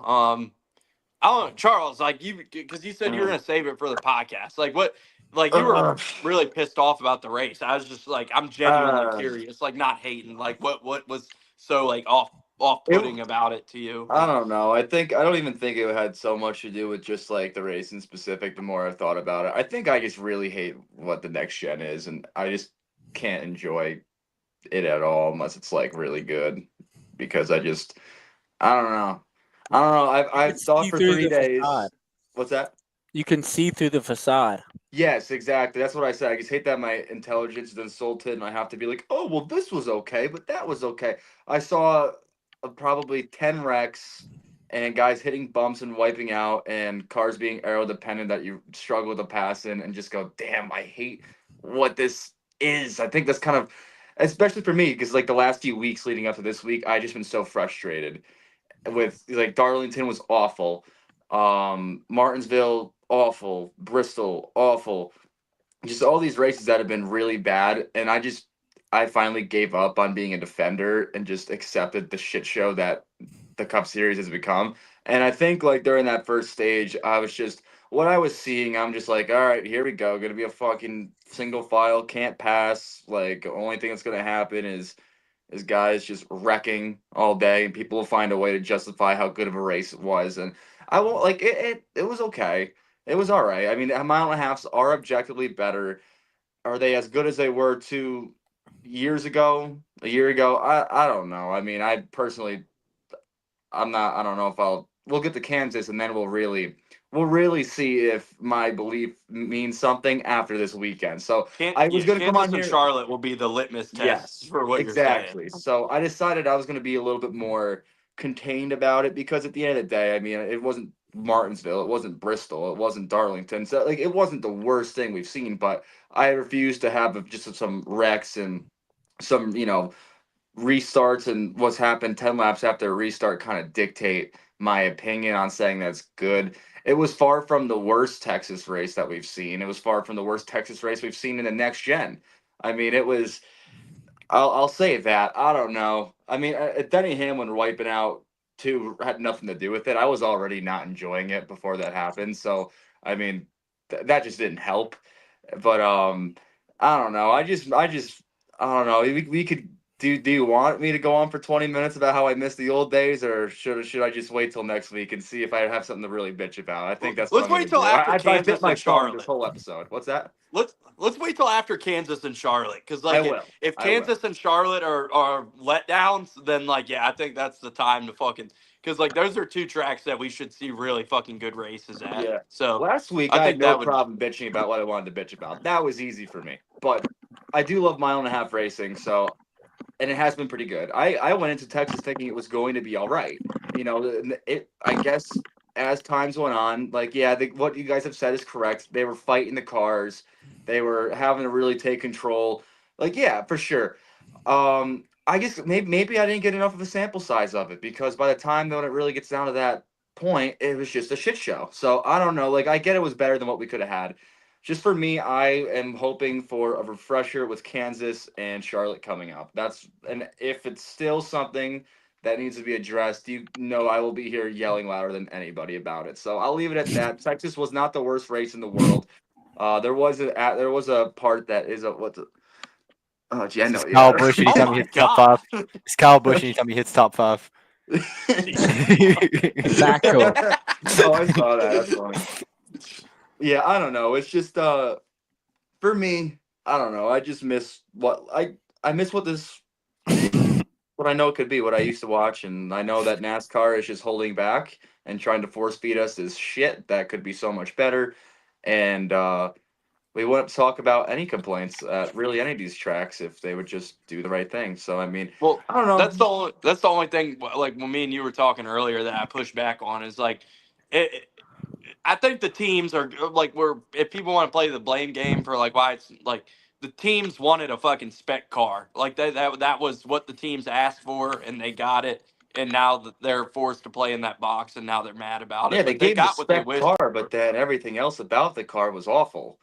[SPEAKER 3] I don't know, Charles, like, because you said you were gonna save it for the podcast. Like, what? Like, you were really pissed off about the race. I was just like, I'm genuinely curious. Like, not hating. Like, what was so like off-putting about it to you?
[SPEAKER 4] I don't know. I don't even think it had so much to do with just like the race in specific. The more I thought about it, I think I just really hate what the next gen is, and I just can't enjoy it at all unless it's like really good. Because I don't know. I've thought
[SPEAKER 1] see
[SPEAKER 4] for
[SPEAKER 1] through
[SPEAKER 4] 3
[SPEAKER 1] the
[SPEAKER 4] days.
[SPEAKER 1] facade.
[SPEAKER 4] What's that?
[SPEAKER 1] You can see through the facade.
[SPEAKER 4] Yes, exactly. That's what I said. I just hate that my intelligence is insulted, and I have to be like, oh, well, this was okay, but that was okay. I saw probably 10 wrecks and guys hitting bumps and wiping out, and cars being aero dependent that you struggle to pass in, and just go, damn, I hate what this is. I think that's kind of, especially for me, because like the last few weeks leading up to this week, I just been so frustrated with like Darlington was awful, Martinsville awful, Bristol awful, just all these races that have been really bad, and I finally gave up on being a defender and just accepted the shit show that the Cup Series has become. And I think like during that first stage, I was just what I was seeing. I'm just like, all right, here we go. Gonna be a fucking single file, can't pass. Like the only thing that's gonna happen is guys just wrecking all day, and people will find a way to justify how good of a race it was. And I won't like it. It was okay. It was all right. I mean, a mile and a halfs are objectively better. Are they as good as they were 2 years ago? A year ago? I don't know. I mean, I personally, I'm not. I don't know if I'll. We'll get to Kansas, and then we'll really see if my belief means something after this weekend. So I was gonna come
[SPEAKER 3] Kansas
[SPEAKER 4] on
[SPEAKER 3] and
[SPEAKER 4] here.
[SPEAKER 3] Charlotte will be the litmus test
[SPEAKER 4] Yes,
[SPEAKER 3] for what you're
[SPEAKER 4] exactly.
[SPEAKER 3] saying.
[SPEAKER 4] So I decided I was going to be a little bit more contained about it because at the end of the day, I mean, it wasn't Martinsville, it wasn't Bristol, it wasn't Darlington. So like it wasn't the worst thing we've seen, but I refused to have just some wrecks and some, restarts and what's happened 10 laps after a restart kind of dictate my opinion on saying that's good. It was far from the worst Texas race that we've seen. It was far from the worst Texas race we've seen in the next gen. I mean, it was I'll say that. I don't know. I mean, Denny Hamlin wiping out too had nothing to do with it. I was already not enjoying it before that happened. So, I mean, that just didn't help. But I don't know. I don't know. We could do you want me to go on for 20 minutes about how I miss the old days, or should I just wait till next week and see if I have something to really bitch about? I think that's what
[SPEAKER 3] Let's
[SPEAKER 4] I'm
[SPEAKER 3] wait
[SPEAKER 4] gonna
[SPEAKER 3] till
[SPEAKER 4] do.
[SPEAKER 3] after
[SPEAKER 4] I bit
[SPEAKER 3] Kansas
[SPEAKER 4] my
[SPEAKER 3] and
[SPEAKER 4] tongue this
[SPEAKER 3] Charlotte.
[SPEAKER 4] whole episode. What's that?
[SPEAKER 3] Let's wait till after Kansas and Charlotte, because
[SPEAKER 4] I
[SPEAKER 3] like
[SPEAKER 4] will.
[SPEAKER 3] if
[SPEAKER 4] I will.
[SPEAKER 3] Kansas and Charlotte are letdowns, then like yeah, I think that's the time to fucking, because like those are two tracks that we should see really fucking good races at.
[SPEAKER 4] Yeah.
[SPEAKER 3] So
[SPEAKER 4] Last week,
[SPEAKER 3] I
[SPEAKER 4] I had
[SPEAKER 3] think
[SPEAKER 4] no
[SPEAKER 3] that would.
[SPEAKER 4] problem bitching about what I wanted to bitch about. That was easy for me. But I do love mile and a half racing, so and it has been pretty good. I went into Texas thinking it was going to be all right. I guess as times went on, like yeah, what you guys have said is correct. They were fighting the cars. They were having to really take control. Like yeah, for sure. I guess maybe I didn't get enough of a sample size of it because by the time when it really gets down to that point, it was just a shit show. So I don't know. Like I get it was better than what we could have had. Just for me, I am hoping for a refresher with Kansas and Charlotte coming up. And if it's still something that needs to be addressed, I will be here yelling louder than anybody about it. So I'll leave it at that. Texas was not the worst race in the world. There was a part that is a what's a, oh gee, I know
[SPEAKER 2] It's Kyle
[SPEAKER 4] yeah.
[SPEAKER 2] Busch
[SPEAKER 3] Oh
[SPEAKER 2] anytime he
[SPEAKER 3] my
[SPEAKER 2] hits top five.
[SPEAKER 3] god!
[SPEAKER 2] It's Kyle Busch anytime he hits top five.
[SPEAKER 1] Factual.
[SPEAKER 4] Oh, I saw that. That's funny. Yeah, I don't know. It's just for me, I don't know. I just miss what I miss what this what I know it could be, what I used to watch, and I know that NASCAR is just holding back and trying to force feed us this shit that could be so much better. And we wouldn't talk about any complaints at really any of these tracks if they would just do the right thing. So I mean,
[SPEAKER 3] Well,
[SPEAKER 4] I don't know.
[SPEAKER 3] that's the only thing. Like when me and you were talking earlier, that I pushed back on is like, it, I think the teams are like we're if people want to play the blame game for like why it's like the teams wanted a fucking spec car like that was what the teams asked for and they got it and now they're forced to play in that box and now they're mad about
[SPEAKER 4] Yeah,
[SPEAKER 3] it
[SPEAKER 4] they
[SPEAKER 3] but they
[SPEAKER 4] gave the
[SPEAKER 3] got what they
[SPEAKER 4] spec
[SPEAKER 3] wished
[SPEAKER 4] car,
[SPEAKER 3] for.
[SPEAKER 4] but then everything else about the car was awful.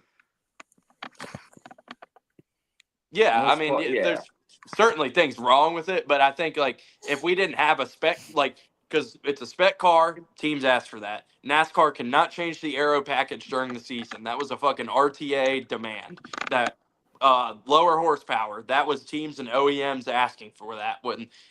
[SPEAKER 3] Yeah, I
[SPEAKER 4] Most
[SPEAKER 3] mean,
[SPEAKER 4] part, yeah.
[SPEAKER 3] there's certainly things wrong with it, but I think like if we didn't have a spec, like because it's a spec car, teams ask for that. NASCAR cannot change the aero package during the season. That was a fucking RTA demand. That lower horsepower. That was teams and OEMs asking for that.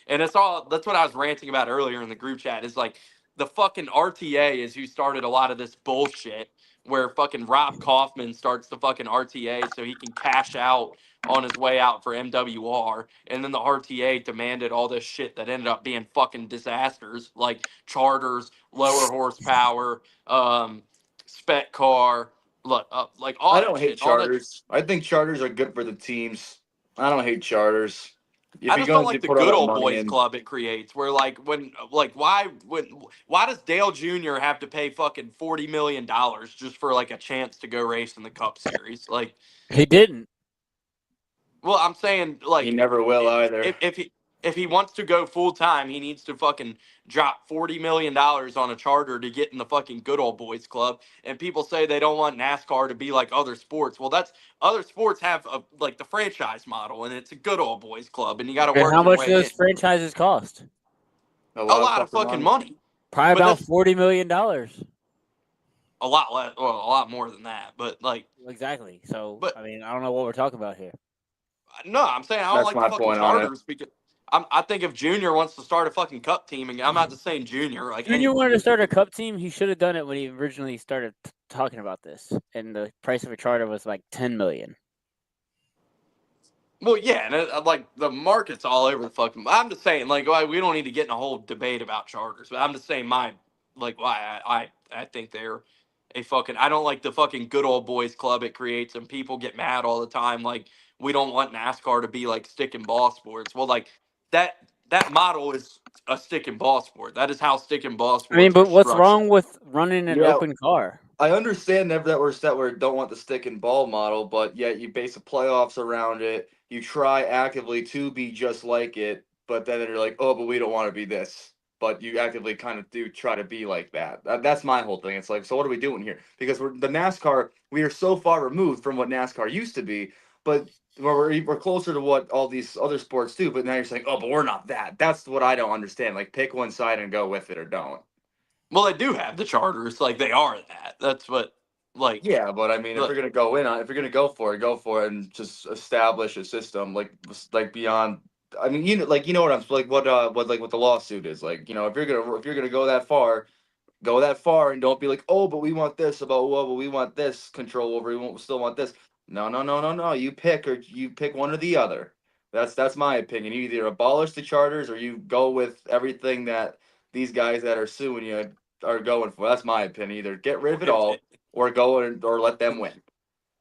[SPEAKER 3] And it's all that's what I was ranting about earlier in the group chat. Is like the fucking RTA is who started a lot of this bullshit. Where fucking Rob Kaufman starts the fucking RTA so he can cash out on his way out for MWR, and then the RTA demanded all this shit that ended up being fucking disasters, like charters, lower horsepower, spec car, like all
[SPEAKER 4] I
[SPEAKER 3] that
[SPEAKER 4] don't hate
[SPEAKER 3] shit, all that.
[SPEAKER 4] charters. I think charters are good for the teams. I don't hate charters. If
[SPEAKER 3] I
[SPEAKER 4] you're
[SPEAKER 3] just don't
[SPEAKER 4] going
[SPEAKER 3] like
[SPEAKER 4] to
[SPEAKER 3] the
[SPEAKER 4] put all
[SPEAKER 3] good
[SPEAKER 4] that
[SPEAKER 3] old
[SPEAKER 4] money
[SPEAKER 3] boys
[SPEAKER 4] in,
[SPEAKER 3] club it creates. Where like why does Dale Jr. have to pay fucking $40 million just for like a chance to go race in the Cup Series? Like,
[SPEAKER 1] He didn't.
[SPEAKER 3] well, I'm saying
[SPEAKER 4] he
[SPEAKER 3] like
[SPEAKER 4] never will either.
[SPEAKER 3] if he wants to go full time, he needs to fucking drop $40 million on a charter to get in the fucking good old boys club. And people say they don't want NASCAR to be like other sports. Well, that's other sports have like the franchise model, and it's a good old boys club, and you got to
[SPEAKER 1] And
[SPEAKER 3] work
[SPEAKER 1] how
[SPEAKER 3] your
[SPEAKER 1] much do
[SPEAKER 3] way
[SPEAKER 1] those
[SPEAKER 3] in.
[SPEAKER 1] franchises cost?
[SPEAKER 4] A
[SPEAKER 3] A
[SPEAKER 4] lot of
[SPEAKER 3] lot of
[SPEAKER 4] fucking
[SPEAKER 3] fucking
[SPEAKER 4] money.
[SPEAKER 3] money,
[SPEAKER 1] Probably
[SPEAKER 3] but
[SPEAKER 1] about
[SPEAKER 3] that's
[SPEAKER 1] $40 million.
[SPEAKER 3] a lot less, well, a lot more than that. But like,
[SPEAKER 1] Exactly. So
[SPEAKER 3] but
[SPEAKER 1] I mean, I don't know what we're talking about here.
[SPEAKER 3] no, I'm saying I don't
[SPEAKER 4] That's
[SPEAKER 3] like the
[SPEAKER 4] my
[SPEAKER 3] fucking
[SPEAKER 4] point on it.
[SPEAKER 3] charters because I think if Junior wants to start a fucking cup team, and I'm not just saying Junior, like
[SPEAKER 1] Junior
[SPEAKER 3] anyone.
[SPEAKER 1] wanted to start a cup team. He should have done it when he originally started talking about this. And the price of a charter was like $10 million.
[SPEAKER 3] Well, yeah, and like the market's all over the fucking. I'm just saying, like, why we don't need to get in a whole debate about charters, but I'm just saying my, like, why I think they're a fucking. I don't like the fucking good old boys club it creates, and people get mad all the time. Like, we don't want NASCAR to be like stick and ball sports. Well, like that that model is a stick and ball sport. That is how stick and ball
[SPEAKER 1] I mean,
[SPEAKER 3] sports are
[SPEAKER 1] but what's
[SPEAKER 3] structured.
[SPEAKER 1] wrong with running an
[SPEAKER 4] Yeah,
[SPEAKER 1] open car?
[SPEAKER 4] I understand that we don't want the stick and ball model, but yet you base the playoffs around it. You try actively to be just like it, but then you're like, oh, but we don't want to be this. But you actively kind of do try to be like that. That's my whole thing. It's like, so what are we doing here? Because we're the NASCAR. We are so far removed from what NASCAR used to be, but we're closer to what all these other sports do. But now you're saying, oh, but we're not that. That's what I don't understand. Like, pick one side and go with it, or don't.
[SPEAKER 3] Well, they do have the charters, like they are that. That's what, like,
[SPEAKER 4] Yeah, but I mean, if
[SPEAKER 3] the,
[SPEAKER 4] you're gonna go in on, if you're gonna go for it, and just establish a system like beyond. I mean, you know what I'm like what the lawsuit is like. You know, if you're gonna go that far, and don't be like, oh, but we want this about, well, but we want this control over. We still want this. No, no, no, no, no. You pick one or the other. That's my opinion. You either abolish the charters or you go with everything that these guys that are suing you are going for. That's my opinion. Either get rid of it
[SPEAKER 3] if
[SPEAKER 4] all or or let them win.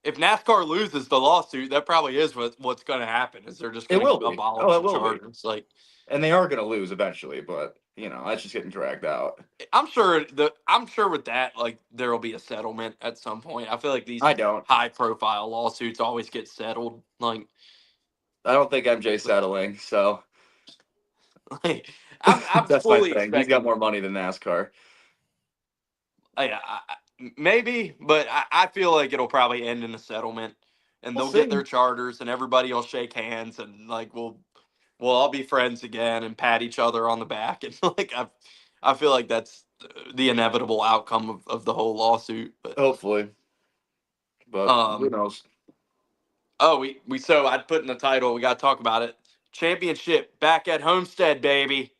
[SPEAKER 3] if NASCAR loses the lawsuit, that probably is what's going to happen. Is they're just
[SPEAKER 4] It
[SPEAKER 3] going
[SPEAKER 4] will
[SPEAKER 3] to
[SPEAKER 4] be. Oh,
[SPEAKER 3] abolish
[SPEAKER 4] it
[SPEAKER 3] the
[SPEAKER 4] will be.
[SPEAKER 3] charters? Like,
[SPEAKER 4] And they are going to lose eventually, but that's just getting dragged out.
[SPEAKER 3] I'm sure with that, like, there will be a settlement at some point. I feel like these
[SPEAKER 4] I don't.
[SPEAKER 3] high profile lawsuits always get settled. Like,
[SPEAKER 4] I don't think MJ's settling, so
[SPEAKER 3] like I'm
[SPEAKER 4] that's my
[SPEAKER 3] fully
[SPEAKER 4] thing. He's got
[SPEAKER 3] expecting.
[SPEAKER 4] more money than NASCAR.
[SPEAKER 3] Maybe, but I feel like it'll probably end in a settlement, and
[SPEAKER 4] We'll
[SPEAKER 3] they'll get
[SPEAKER 4] see.
[SPEAKER 3] their charters, and everybody will shake hands, and like we'll all be friends again and pat each other on the back, and like I feel like that's the inevitable outcome of the whole lawsuit. But
[SPEAKER 4] Hopefully, but who
[SPEAKER 3] um,
[SPEAKER 4] knows?
[SPEAKER 3] oh, we I'd put in the title. We got to talk about it. Championship back at Homestead, baby.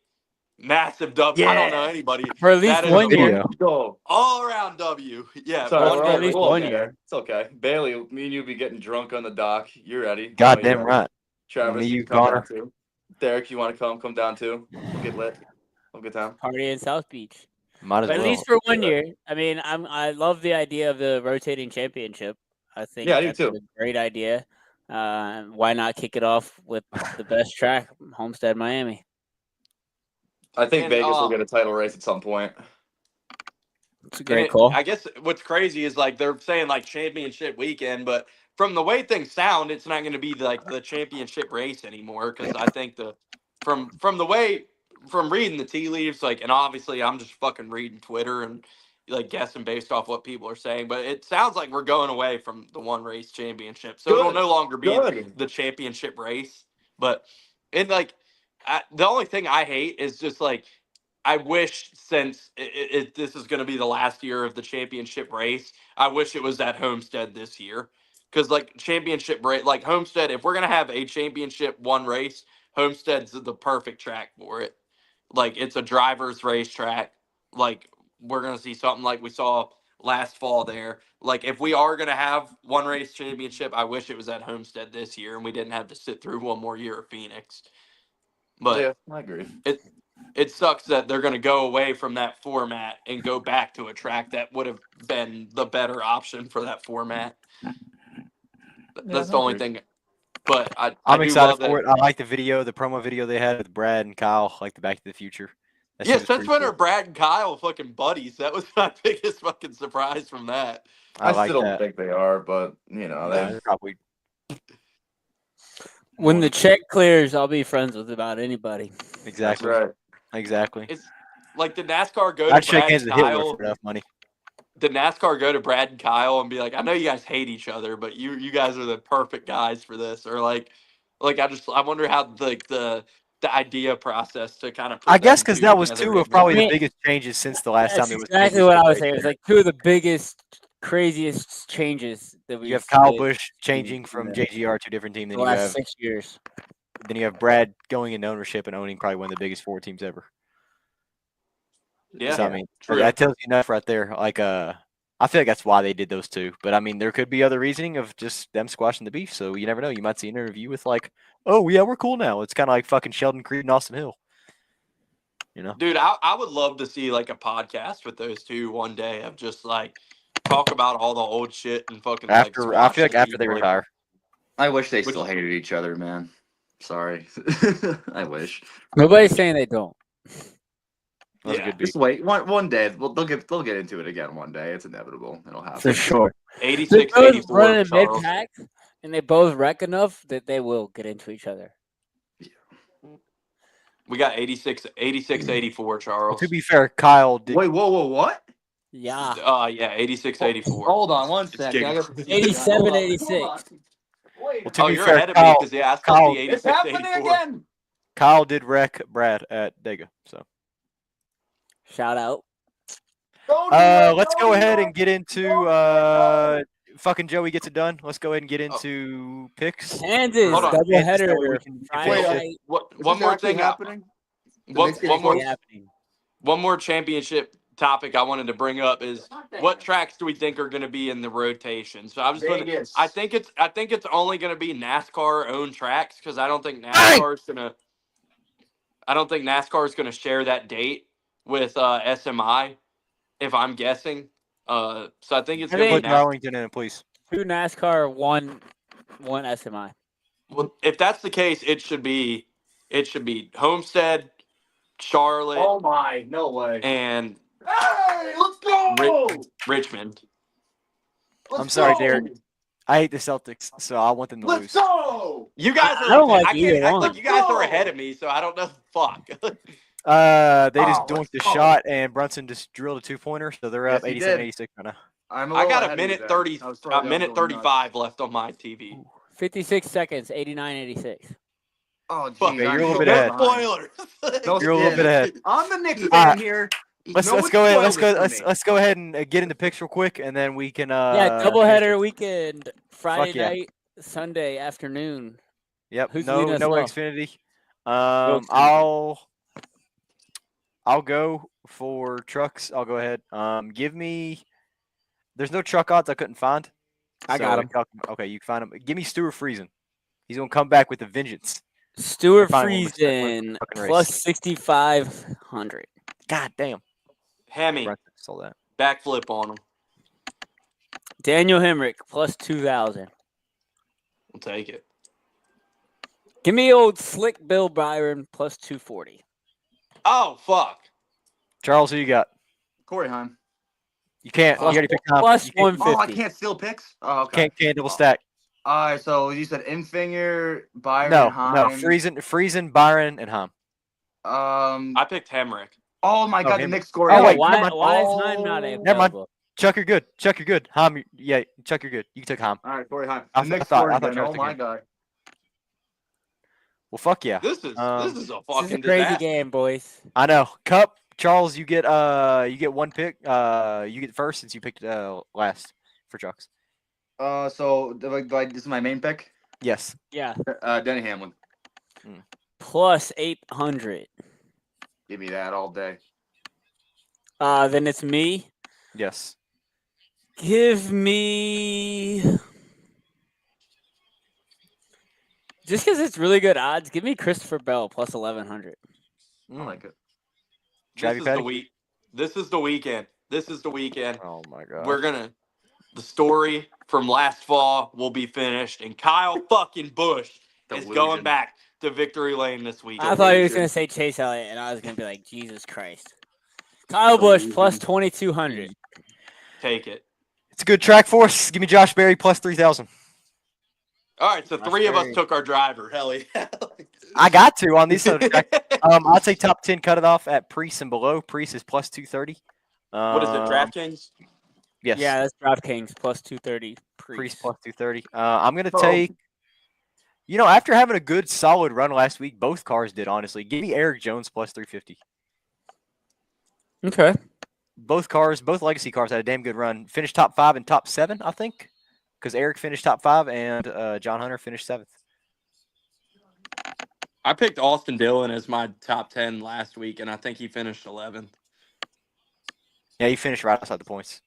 [SPEAKER 3] Massive W. I don't know anybody.
[SPEAKER 1] For at least
[SPEAKER 3] That is
[SPEAKER 1] one
[SPEAKER 3] a
[SPEAKER 1] year.
[SPEAKER 4] Go.
[SPEAKER 3] all around W. Yeah.
[SPEAKER 4] Sorry,
[SPEAKER 1] Well,
[SPEAKER 4] we're
[SPEAKER 1] at
[SPEAKER 4] all
[SPEAKER 1] least
[SPEAKER 4] we'll all
[SPEAKER 1] one
[SPEAKER 4] get
[SPEAKER 1] year.
[SPEAKER 4] there. It's okay. Bailey, me and you be getting drunk on the dock. You're ready. I know
[SPEAKER 2] Goddamn
[SPEAKER 4] you're ready.
[SPEAKER 2] right.
[SPEAKER 4] Travis,
[SPEAKER 2] Me,
[SPEAKER 4] you
[SPEAKER 2] you,
[SPEAKER 4] can come down
[SPEAKER 2] Connor.
[SPEAKER 4] too. Derek, you want to come down too? We'll get lit. Have a good time.
[SPEAKER 1] Party in South Beach.
[SPEAKER 2] Might as
[SPEAKER 1] But at
[SPEAKER 2] well.
[SPEAKER 1] least for one
[SPEAKER 4] Yeah.
[SPEAKER 1] year. I mean, I love the idea of the rotating championship. I think
[SPEAKER 4] Yeah, I do
[SPEAKER 1] that's
[SPEAKER 4] too.
[SPEAKER 1] a great idea. Why not kick it off with the best track, Homestead, Miami?
[SPEAKER 4] I think
[SPEAKER 3] And,
[SPEAKER 4] Vegas will get a title race at some point.
[SPEAKER 1] It's a
[SPEAKER 3] And
[SPEAKER 1] great call.
[SPEAKER 3] I guess what's crazy is like they're saying like championship weekend, but from the way things sound, it's not going to be like the championship race anymore. Because I think from the way from reading the tea leaves, like, and obviously I'm just fucking reading Twitter and like guessing based off what people are saying, but it sounds like we're going away from the one race championship, so it'll
[SPEAKER 4] Good.
[SPEAKER 3] no longer be
[SPEAKER 4] Good.
[SPEAKER 3] the championship race. But and like the only thing I hate is just like I wish since this is going to be the last year of the championship race, I wish it was at Homestead this year. Because, like, championship race, like Homestead, if we're going to have a championship one race, Homestead's the perfect track for it. Like, it's a driver's racetrack. Like, we're going to see something like we saw last fall there. Like, if we are going to have one race championship, I wish it was at Homestead this year and we didn't have to sit through one more year of Phoenix. But
[SPEAKER 4] Yeah, I agree.
[SPEAKER 3] it sucks that they're going to go away from that format and go back to a track that would have been the better option for that format. That's the only thing. But I
[SPEAKER 2] I'm
[SPEAKER 3] do
[SPEAKER 2] excited
[SPEAKER 3] love
[SPEAKER 2] for
[SPEAKER 3] that.
[SPEAKER 2] it. I like the video, the promo video they had with Brad and Kyle, like the Back to the Future. That
[SPEAKER 3] Yeah,
[SPEAKER 2] shit was
[SPEAKER 3] since
[SPEAKER 2] pretty
[SPEAKER 3] when
[SPEAKER 2] cool.
[SPEAKER 3] are Brad and Kyle fucking buddies? That was my biggest fucking surprise from that.
[SPEAKER 2] I like
[SPEAKER 4] still don't
[SPEAKER 2] that.
[SPEAKER 4] think they are, but you know,
[SPEAKER 2] Nah,
[SPEAKER 4] they
[SPEAKER 2] they're probably
[SPEAKER 1] When the check clears, I'll be friends with about anybody.
[SPEAKER 4] that's
[SPEAKER 2] exactly,
[SPEAKER 4] right.
[SPEAKER 2] exactly.
[SPEAKER 3] It's like the NASCAR go
[SPEAKER 2] I'd
[SPEAKER 3] to
[SPEAKER 2] shake
[SPEAKER 3] Brad
[SPEAKER 2] hands
[SPEAKER 3] and
[SPEAKER 2] with Hitler
[SPEAKER 3] Kyle.
[SPEAKER 2] for enough money.
[SPEAKER 3] The NASCAR go to Brad and Kyle and be like, I know you guys hate each other, but you guys are the perfect guys for this. Or like I wonder how like the idea process to kind of put
[SPEAKER 2] I guess
[SPEAKER 3] them
[SPEAKER 2] because
[SPEAKER 3] two
[SPEAKER 2] that was
[SPEAKER 3] together
[SPEAKER 2] two of
[SPEAKER 3] is
[SPEAKER 2] probably
[SPEAKER 1] I
[SPEAKER 2] the
[SPEAKER 1] mean,
[SPEAKER 2] biggest changes since the last time
[SPEAKER 1] That's
[SPEAKER 2] there was
[SPEAKER 1] exactly what I was
[SPEAKER 2] championship
[SPEAKER 1] saying. It
[SPEAKER 2] race
[SPEAKER 1] was
[SPEAKER 2] there.
[SPEAKER 1] like two of the biggest, craziest changes that we
[SPEAKER 2] You have Kyle Busch changing from JGR to a different team.
[SPEAKER 1] the
[SPEAKER 2] Then you
[SPEAKER 1] last
[SPEAKER 2] have
[SPEAKER 1] 6 years.
[SPEAKER 2] Brad going into ownership and owning probably one of the biggest four teams ever.
[SPEAKER 3] Yeah,
[SPEAKER 2] So I mean,
[SPEAKER 3] true.
[SPEAKER 2] that tells you enough right there. Like I feel like that's why they did those two. But I mean, there could be other reasoning of just them squashing the beef. So you never know. You might see an interview with like, oh yeah, we're cool now. It's kind of like fucking Sheldon Creed and Austin Hill. You know,
[SPEAKER 3] Dude, I would love to see like a podcast with those two one day of just like talk about all the old shit and fucking like
[SPEAKER 2] after I feel like
[SPEAKER 3] squash the
[SPEAKER 2] after
[SPEAKER 3] beef,
[SPEAKER 2] they
[SPEAKER 3] like,
[SPEAKER 2] retire.
[SPEAKER 4] I wish they
[SPEAKER 3] Which-
[SPEAKER 4] still hated each other, man. Sorry. I wish.
[SPEAKER 1] Nobody's saying they don't.
[SPEAKER 2] That was a
[SPEAKER 3] Yeah.
[SPEAKER 2] good beat.
[SPEAKER 4] Just wait. One day. Well, they'll get into it again one day. It's inevitable. It'll happen.
[SPEAKER 1] For sure.
[SPEAKER 3] 86,
[SPEAKER 1] They're both
[SPEAKER 3] 84,
[SPEAKER 1] running mid
[SPEAKER 3] Charles.
[SPEAKER 1] pack, and they both wreck enough that they will get into each other.
[SPEAKER 3] We got 86, 84,
[SPEAKER 2] Well,
[SPEAKER 3] Charles.
[SPEAKER 2] to be fair, Kyle did.
[SPEAKER 4] Wait, whoa, what?
[SPEAKER 1] Yeah.
[SPEAKER 3] Yeah, 86, 84.
[SPEAKER 4] Hold on one
[SPEAKER 3] It's
[SPEAKER 4] second. I got
[SPEAKER 1] 87,
[SPEAKER 4] Hold on,
[SPEAKER 1] 86.
[SPEAKER 4] hold on. Wait.
[SPEAKER 2] Well, to
[SPEAKER 3] Oh,
[SPEAKER 2] be
[SPEAKER 3] you're
[SPEAKER 2] fair,
[SPEAKER 3] ahead of me
[SPEAKER 2] Kyle,
[SPEAKER 3] because yeah, I
[SPEAKER 2] Kyle-
[SPEAKER 3] thought the 86,
[SPEAKER 4] It's happening
[SPEAKER 3] 84.
[SPEAKER 4] again.
[SPEAKER 2] Kyle did wreck Brad at Dega. So
[SPEAKER 1] Shout out.
[SPEAKER 2] let's go ahead and get into fucking Joey gets it done. Let's go ahead and get into picks.
[SPEAKER 1] Kansas
[SPEAKER 3] Hold on.
[SPEAKER 1] double
[SPEAKER 2] Kansas,
[SPEAKER 1] header
[SPEAKER 2] that way we can
[SPEAKER 1] Friday
[SPEAKER 2] finish it.
[SPEAKER 1] night.
[SPEAKER 3] One more thing.
[SPEAKER 4] happening.
[SPEAKER 3] One more
[SPEAKER 1] Happening.
[SPEAKER 3] one more championship topic I wanted to bring up is what tracks do we think are going to be in the rotation? So I was going to,
[SPEAKER 4] Vegas.
[SPEAKER 3] I think it's only going to be NASCAR owned tracks because I don't think NASCAR is going to share that date with SMI if I'm guessing. So I think it's
[SPEAKER 1] I
[SPEAKER 3] going to
[SPEAKER 2] Put
[SPEAKER 3] be
[SPEAKER 1] think-
[SPEAKER 3] NASCAR.
[SPEAKER 2] Darlington in, please.
[SPEAKER 1] 2 NASCAR, one SMI.
[SPEAKER 3] Well, if that's the case, it should be Homestead, Charlotte,
[SPEAKER 4] Oh my, no way.
[SPEAKER 3] and
[SPEAKER 4] Hey, let's go.
[SPEAKER 3] Richmond.
[SPEAKER 2] I'm sorry, Derek. I hate the Celtics, so I want them to
[SPEAKER 4] Let's
[SPEAKER 2] lose.
[SPEAKER 4] go.
[SPEAKER 3] You guys
[SPEAKER 1] I
[SPEAKER 3] are.
[SPEAKER 1] don't like
[SPEAKER 3] I can't
[SPEAKER 1] either
[SPEAKER 3] act
[SPEAKER 1] one.
[SPEAKER 3] like you guys are ahead of me, so I don't know. Fuck.
[SPEAKER 2] They just
[SPEAKER 4] Oh,
[SPEAKER 2] doinked the
[SPEAKER 4] let's go.
[SPEAKER 2] shot, and Brunson just drilled a 2-pointer, so they're up
[SPEAKER 4] Yes, he
[SPEAKER 2] 87-86
[SPEAKER 4] did.
[SPEAKER 2] right now.
[SPEAKER 4] I'm
[SPEAKER 3] I got
[SPEAKER 4] little
[SPEAKER 3] a
[SPEAKER 4] ahead of you
[SPEAKER 3] minute
[SPEAKER 4] there.
[SPEAKER 3] 30,
[SPEAKER 4] I was
[SPEAKER 3] a
[SPEAKER 4] probably
[SPEAKER 3] minute
[SPEAKER 4] going nuts.
[SPEAKER 3] 35 left on my TV.
[SPEAKER 1] 56 seconds, 89, 86.
[SPEAKER 4] Oh,
[SPEAKER 3] Fuck.
[SPEAKER 4] geez,
[SPEAKER 2] Okay,
[SPEAKER 4] I'm
[SPEAKER 2] you're a little
[SPEAKER 4] so
[SPEAKER 2] bit
[SPEAKER 3] No
[SPEAKER 2] ahead.
[SPEAKER 4] behind.
[SPEAKER 3] spoilers.
[SPEAKER 4] No,
[SPEAKER 2] You're a little bit ahead.
[SPEAKER 4] I'm the Knicks fan
[SPEAKER 2] Alright.
[SPEAKER 4] here.
[SPEAKER 2] Let's
[SPEAKER 4] No one
[SPEAKER 2] go ahead.
[SPEAKER 4] spoiled it for me.
[SPEAKER 2] Let's go ahead and get into picks real quick, and then we can.
[SPEAKER 1] Yeah, doubleheader weekend, Friday
[SPEAKER 2] yeah.
[SPEAKER 1] night, Sunday afternoon.
[SPEAKER 2] Yep.
[SPEAKER 1] Who's
[SPEAKER 2] No
[SPEAKER 1] leading us off?
[SPEAKER 2] Xfinity.
[SPEAKER 1] Xfinity.
[SPEAKER 2] I'll I'll go for trucks. I'll go ahead. Give me. There's no truck odds I couldn't find.
[SPEAKER 1] I got him.
[SPEAKER 2] Okay, you can find him. Give me Stuart Friesen. He's gonna come back with a vengeance.
[SPEAKER 1] Stuart
[SPEAKER 2] Finally, win
[SPEAKER 1] Friesen
[SPEAKER 2] the fucking race.
[SPEAKER 1] plus 6,500.
[SPEAKER 2] God damn.
[SPEAKER 3] Hemi,
[SPEAKER 2] Brunson saw that.
[SPEAKER 3] backflip on him.
[SPEAKER 1] Daniel Hemrick plus 2,000.
[SPEAKER 3] We'll take it.
[SPEAKER 1] Give me old slick Bill Byron plus 240.
[SPEAKER 3] Oh, fuck.
[SPEAKER 2] Charles, who you got?
[SPEAKER 4] Corey Heim.
[SPEAKER 2] You can't.
[SPEAKER 1] Plus-
[SPEAKER 2] you already picked Heim.
[SPEAKER 1] plus
[SPEAKER 2] You can't,
[SPEAKER 1] 150.
[SPEAKER 4] Oh, I can't steal picks? Oh, okay.
[SPEAKER 2] can't double stack.
[SPEAKER 4] All right, so you said Infinger, Byron,
[SPEAKER 2] No,
[SPEAKER 4] Heim.
[SPEAKER 2] Friesen, Byron, and Heim.
[SPEAKER 3] I picked Hemrick.
[SPEAKER 4] Oh my God, the
[SPEAKER 2] him.
[SPEAKER 4] Knicks scored.
[SPEAKER 2] Oh, wait,
[SPEAKER 1] why,
[SPEAKER 2] never mind.
[SPEAKER 1] why is Heim not
[SPEAKER 2] Never mind.
[SPEAKER 1] available?
[SPEAKER 2] Chuck, you're good. Chuck, you're good. Heim, yeah, Chuck, you're good. You can take Heim.
[SPEAKER 4] All right, Corey Heim.
[SPEAKER 2] I
[SPEAKER 4] The Knicks
[SPEAKER 2] thought
[SPEAKER 4] scored again.
[SPEAKER 2] Charles
[SPEAKER 4] Oh
[SPEAKER 2] took
[SPEAKER 4] my
[SPEAKER 2] him.
[SPEAKER 4] God.
[SPEAKER 3] This
[SPEAKER 2] Well, fuck yeah.
[SPEAKER 3] is a
[SPEAKER 2] Um,
[SPEAKER 1] This is a
[SPEAKER 3] fucking
[SPEAKER 1] crazy
[SPEAKER 3] disaster.
[SPEAKER 1] game, boys.
[SPEAKER 2] I know. Cup, Charles, you get one pick. You get first since you picked last for trucks.
[SPEAKER 4] So this is my main pick.
[SPEAKER 2] Yes.
[SPEAKER 1] Yeah.
[SPEAKER 4] Denny Hamlin.
[SPEAKER 1] Plus 800.
[SPEAKER 4] Give me that all day.
[SPEAKER 1] Then it's me.
[SPEAKER 2] Yes.
[SPEAKER 1] Give me. Just because it's really good odds, give me Christopher Bell plus 1,100.
[SPEAKER 4] I like it.
[SPEAKER 3] This
[SPEAKER 2] Travi
[SPEAKER 3] is
[SPEAKER 2] Petty?
[SPEAKER 3] the week. This is the weekend. This is the weekend.
[SPEAKER 2] Oh my god.
[SPEAKER 3] The story from last fall will be finished, and Kyle fucking Busch is
[SPEAKER 4] Delusion.
[SPEAKER 3] going back to victory lane this week.
[SPEAKER 1] I thought he was
[SPEAKER 4] Delusion.
[SPEAKER 1] going to say Chase Elliott, and I was going to be like, Jesus Christ. Kyle Busch plus 2,200.
[SPEAKER 3] Take it.
[SPEAKER 2] It's a good track for us. Give me Josh Berry plus 3,000.
[SPEAKER 3] All right, so
[SPEAKER 1] That's
[SPEAKER 3] 3 of us
[SPEAKER 1] great.
[SPEAKER 3] took our driver. Hell yeah.
[SPEAKER 2] I got to on these sort of track. I'd say top 10 cut it off at Priest and below. Priest is plus 230.
[SPEAKER 3] What is it, DraftKings?
[SPEAKER 2] Yes.
[SPEAKER 1] Yeah, that's DraftKings plus 230.
[SPEAKER 2] Priest plus 230. I'm gonna
[SPEAKER 4] Oh.
[SPEAKER 2] take. After having a good solid run last week, both cars did honestly. Give me Eric Jones plus 350.
[SPEAKER 1] Okay.
[SPEAKER 2] Both legacy cars had a damn good run. Finished top 5 and top 7, I think, because Eric finished top 5 and John Hunter finished 7th.
[SPEAKER 3] I picked Austin Dillon as my top 10 last week, and I think he finished 11th.
[SPEAKER 2] Yeah, he finished right outside the points.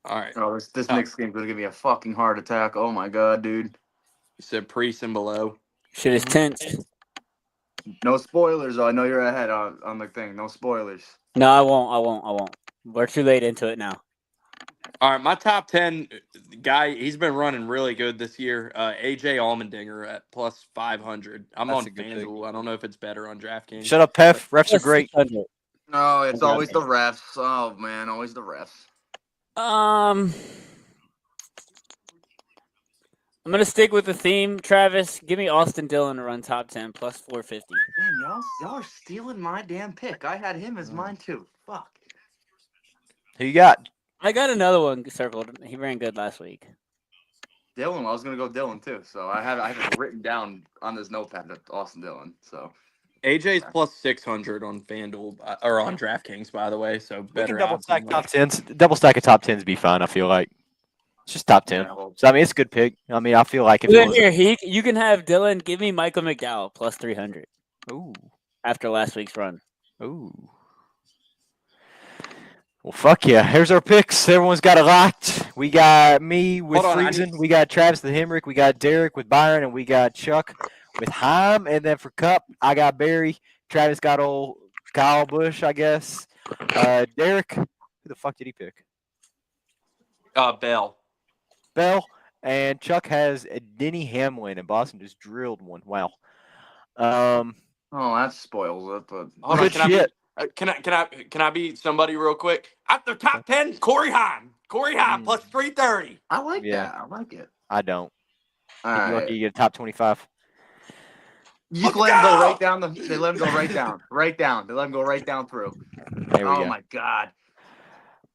[SPEAKER 3] All right.
[SPEAKER 4] Oh, this next game's gonna give me a fucking heart attack. Oh my God, dude.
[SPEAKER 3] You said Priest and below.
[SPEAKER 1] Shit is tense.
[SPEAKER 4] No spoilers. Though. I know you're ahead on the thing. No spoilers.
[SPEAKER 1] No, I won't. We're too late into it now.
[SPEAKER 3] All right, my top 10 guy, he's been running really good this year. AJ Allmendinger at plus 500. I'm
[SPEAKER 2] That's
[SPEAKER 3] on
[SPEAKER 2] a good pick.
[SPEAKER 3] FanDuel. I don't know if it's better on DraftKings.
[SPEAKER 2] Shut up, Pef. Refs are
[SPEAKER 1] Plus
[SPEAKER 2] great.
[SPEAKER 1] 600.
[SPEAKER 4] No, it's always the refs. Oh man, always the refs.
[SPEAKER 1] I'm gonna stick with the theme, Travis. Give me Austin Dillon to run top 10 plus 450.
[SPEAKER 4] Man, y'all are stealing my damn pick. I had him as mine too. Fuck.
[SPEAKER 2] Who you got?
[SPEAKER 1] I got another one circled. He ran good last week.
[SPEAKER 4] Dylan. I was gonna go Dylan too. So I have it written down on this notepad that Austin Dylan. So
[SPEAKER 3] AJ's plus 600 on FanDuel or on DraftKings, by the way. So
[SPEAKER 2] We can
[SPEAKER 3] better
[SPEAKER 2] double
[SPEAKER 3] odds
[SPEAKER 2] stack
[SPEAKER 3] than
[SPEAKER 2] top 10s. Double stack of top 10s be fine, I feel like. It's just top 10.
[SPEAKER 4] yeah, well,
[SPEAKER 2] So, I mean, it's a good pick. I mean, I feel like if
[SPEAKER 1] Then
[SPEAKER 2] it
[SPEAKER 1] here, you can have Dylan. Give me Michael McDowell plus 300
[SPEAKER 2] was.
[SPEAKER 1] after last week's run.
[SPEAKER 2] Ooh. Well, fuck yeah. Here's our picks. Everyone's got a lot. We got me with
[SPEAKER 3] Hold on, I
[SPEAKER 2] Friesen.
[SPEAKER 3] need-
[SPEAKER 2] We got Travis the Hemrick. We got Derek with Byron. And we got Chuck with Heim. And then for Cup, I got Barry. Travis got old Kyle Busch, I guess. Derek, who the fuck did he pick?
[SPEAKER 3] Bell.
[SPEAKER 2] Bell. And Chuck has Denny Hamlin. And Boston just drilled one. Wow.
[SPEAKER 4] oh, that spoils it. But
[SPEAKER 3] Hold on,
[SPEAKER 2] Good shit.
[SPEAKER 3] can I be somebody real quick? At the top 10, Corey Heim. Corey Heim plus 330.
[SPEAKER 4] I like
[SPEAKER 2] Yeah.
[SPEAKER 4] that. I like it.
[SPEAKER 2] I don't.
[SPEAKER 4] All
[SPEAKER 2] If you're
[SPEAKER 4] right.
[SPEAKER 2] lucky, you get a top 25.
[SPEAKER 4] You just let him go right down. They let him go right down. Right down. They let him go right down through.
[SPEAKER 2] There we
[SPEAKER 4] Oh
[SPEAKER 2] go.
[SPEAKER 4] my God.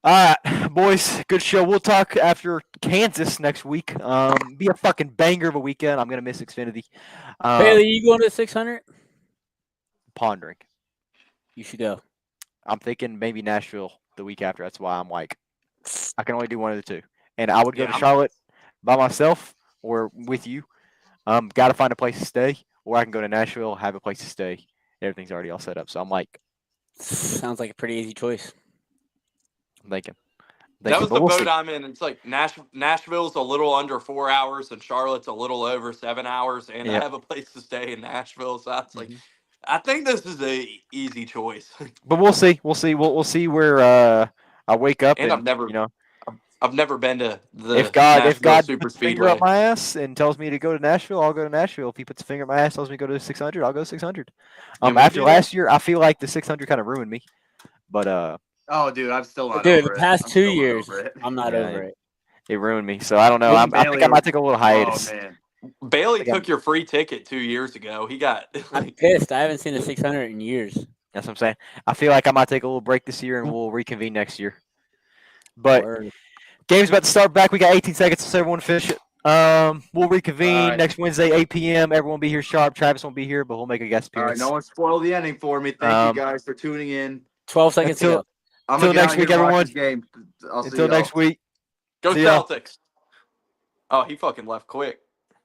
[SPEAKER 2] All right, boys, good show. We'll talk after Kansas next week. Be a fucking banger of a weekend. I'm gonna miss Xfinity.
[SPEAKER 1] Bailey, you going to 600?
[SPEAKER 2] Pondering.
[SPEAKER 1] You should go.
[SPEAKER 2] I'm thinking maybe Nashville the week after. That's why I'm like, I can only do one of the two. And I would go
[SPEAKER 3] Yeah,
[SPEAKER 2] to
[SPEAKER 3] I'm-
[SPEAKER 2] Charlotte by myself or with you. Got to find a place to stay, or I can go to Nashville, have a place to stay, Everything's already all set up. So I'm like,
[SPEAKER 1] Sounds like a pretty easy choice.
[SPEAKER 2] I'm thinking.
[SPEAKER 3] That was
[SPEAKER 2] But
[SPEAKER 3] the
[SPEAKER 2] we'll
[SPEAKER 3] boat
[SPEAKER 2] see.
[SPEAKER 3] I'm in. It's like Nashville's a little under 4 hours, and Charlotte's a little over 7 hours. And I
[SPEAKER 2] Yep.
[SPEAKER 3] have a place to stay in Nashville, so it's like,
[SPEAKER 1] Mhm.
[SPEAKER 3] I think this is a easy choice.
[SPEAKER 2] But we'll see. We'll see. We'll see where I wake up
[SPEAKER 3] And
[SPEAKER 2] and
[SPEAKER 3] I've never been to
[SPEAKER 2] if
[SPEAKER 3] the Nashville
[SPEAKER 2] God
[SPEAKER 3] Super
[SPEAKER 2] puts a finger up
[SPEAKER 3] Speedway.
[SPEAKER 2] my ass and tells me to go to Nashville, I'll go to Nashville. If he puts a finger up my ass, tells me to go to 600, I'll go 600.
[SPEAKER 3] And we'll
[SPEAKER 2] After
[SPEAKER 3] be there.
[SPEAKER 2] last year, I feel like the 600 kind of ruined me. But
[SPEAKER 4] Oh, dude, I'm still not
[SPEAKER 1] Dude,
[SPEAKER 4] over
[SPEAKER 1] the
[SPEAKER 4] it.
[SPEAKER 1] past
[SPEAKER 4] I'm
[SPEAKER 1] 2
[SPEAKER 4] still not
[SPEAKER 1] years,
[SPEAKER 4] over it.
[SPEAKER 1] I'm not
[SPEAKER 2] Yeah,
[SPEAKER 1] over it.
[SPEAKER 2] it ruined me. So I don't know.
[SPEAKER 4] Me
[SPEAKER 2] I
[SPEAKER 4] and
[SPEAKER 2] think
[SPEAKER 4] Bailey
[SPEAKER 2] I might
[SPEAKER 4] are-
[SPEAKER 2] take a little hiatus.
[SPEAKER 4] Oh man,
[SPEAKER 3] Bailey
[SPEAKER 2] Like I'm-
[SPEAKER 3] took your free ticket 2 years ago. He got
[SPEAKER 1] I'm pissed. I haven't seen a 600 in years.
[SPEAKER 2] That's what I'm saying. I feel like I might take a little break this year and we'll reconvene next year. But
[SPEAKER 1] Word.
[SPEAKER 2] game's about to start back. We got 18 seconds, so everyone finish it. We'll reconvene
[SPEAKER 4] All right.
[SPEAKER 2] next Wednesday, 8 p.m. Everyone will be here sharp. Travis won't be here, but we'll make a guest
[SPEAKER 4] all right,
[SPEAKER 2] appearance.
[SPEAKER 4] no one spoiled the ending for me. Thank you
[SPEAKER 2] Um,
[SPEAKER 4] guys for tuning in.
[SPEAKER 1] 12 seconds
[SPEAKER 2] Until-
[SPEAKER 1] ago.
[SPEAKER 4] I'm
[SPEAKER 2] Till
[SPEAKER 4] gonna get
[SPEAKER 2] next
[SPEAKER 4] out
[SPEAKER 2] week,
[SPEAKER 4] here and watch
[SPEAKER 2] everyone.
[SPEAKER 4] this game. I'll see
[SPEAKER 2] Until
[SPEAKER 4] y'all.
[SPEAKER 2] next week.
[SPEAKER 3] go
[SPEAKER 2] See y'all.
[SPEAKER 3] Celtics. Oh, he fucking left quick.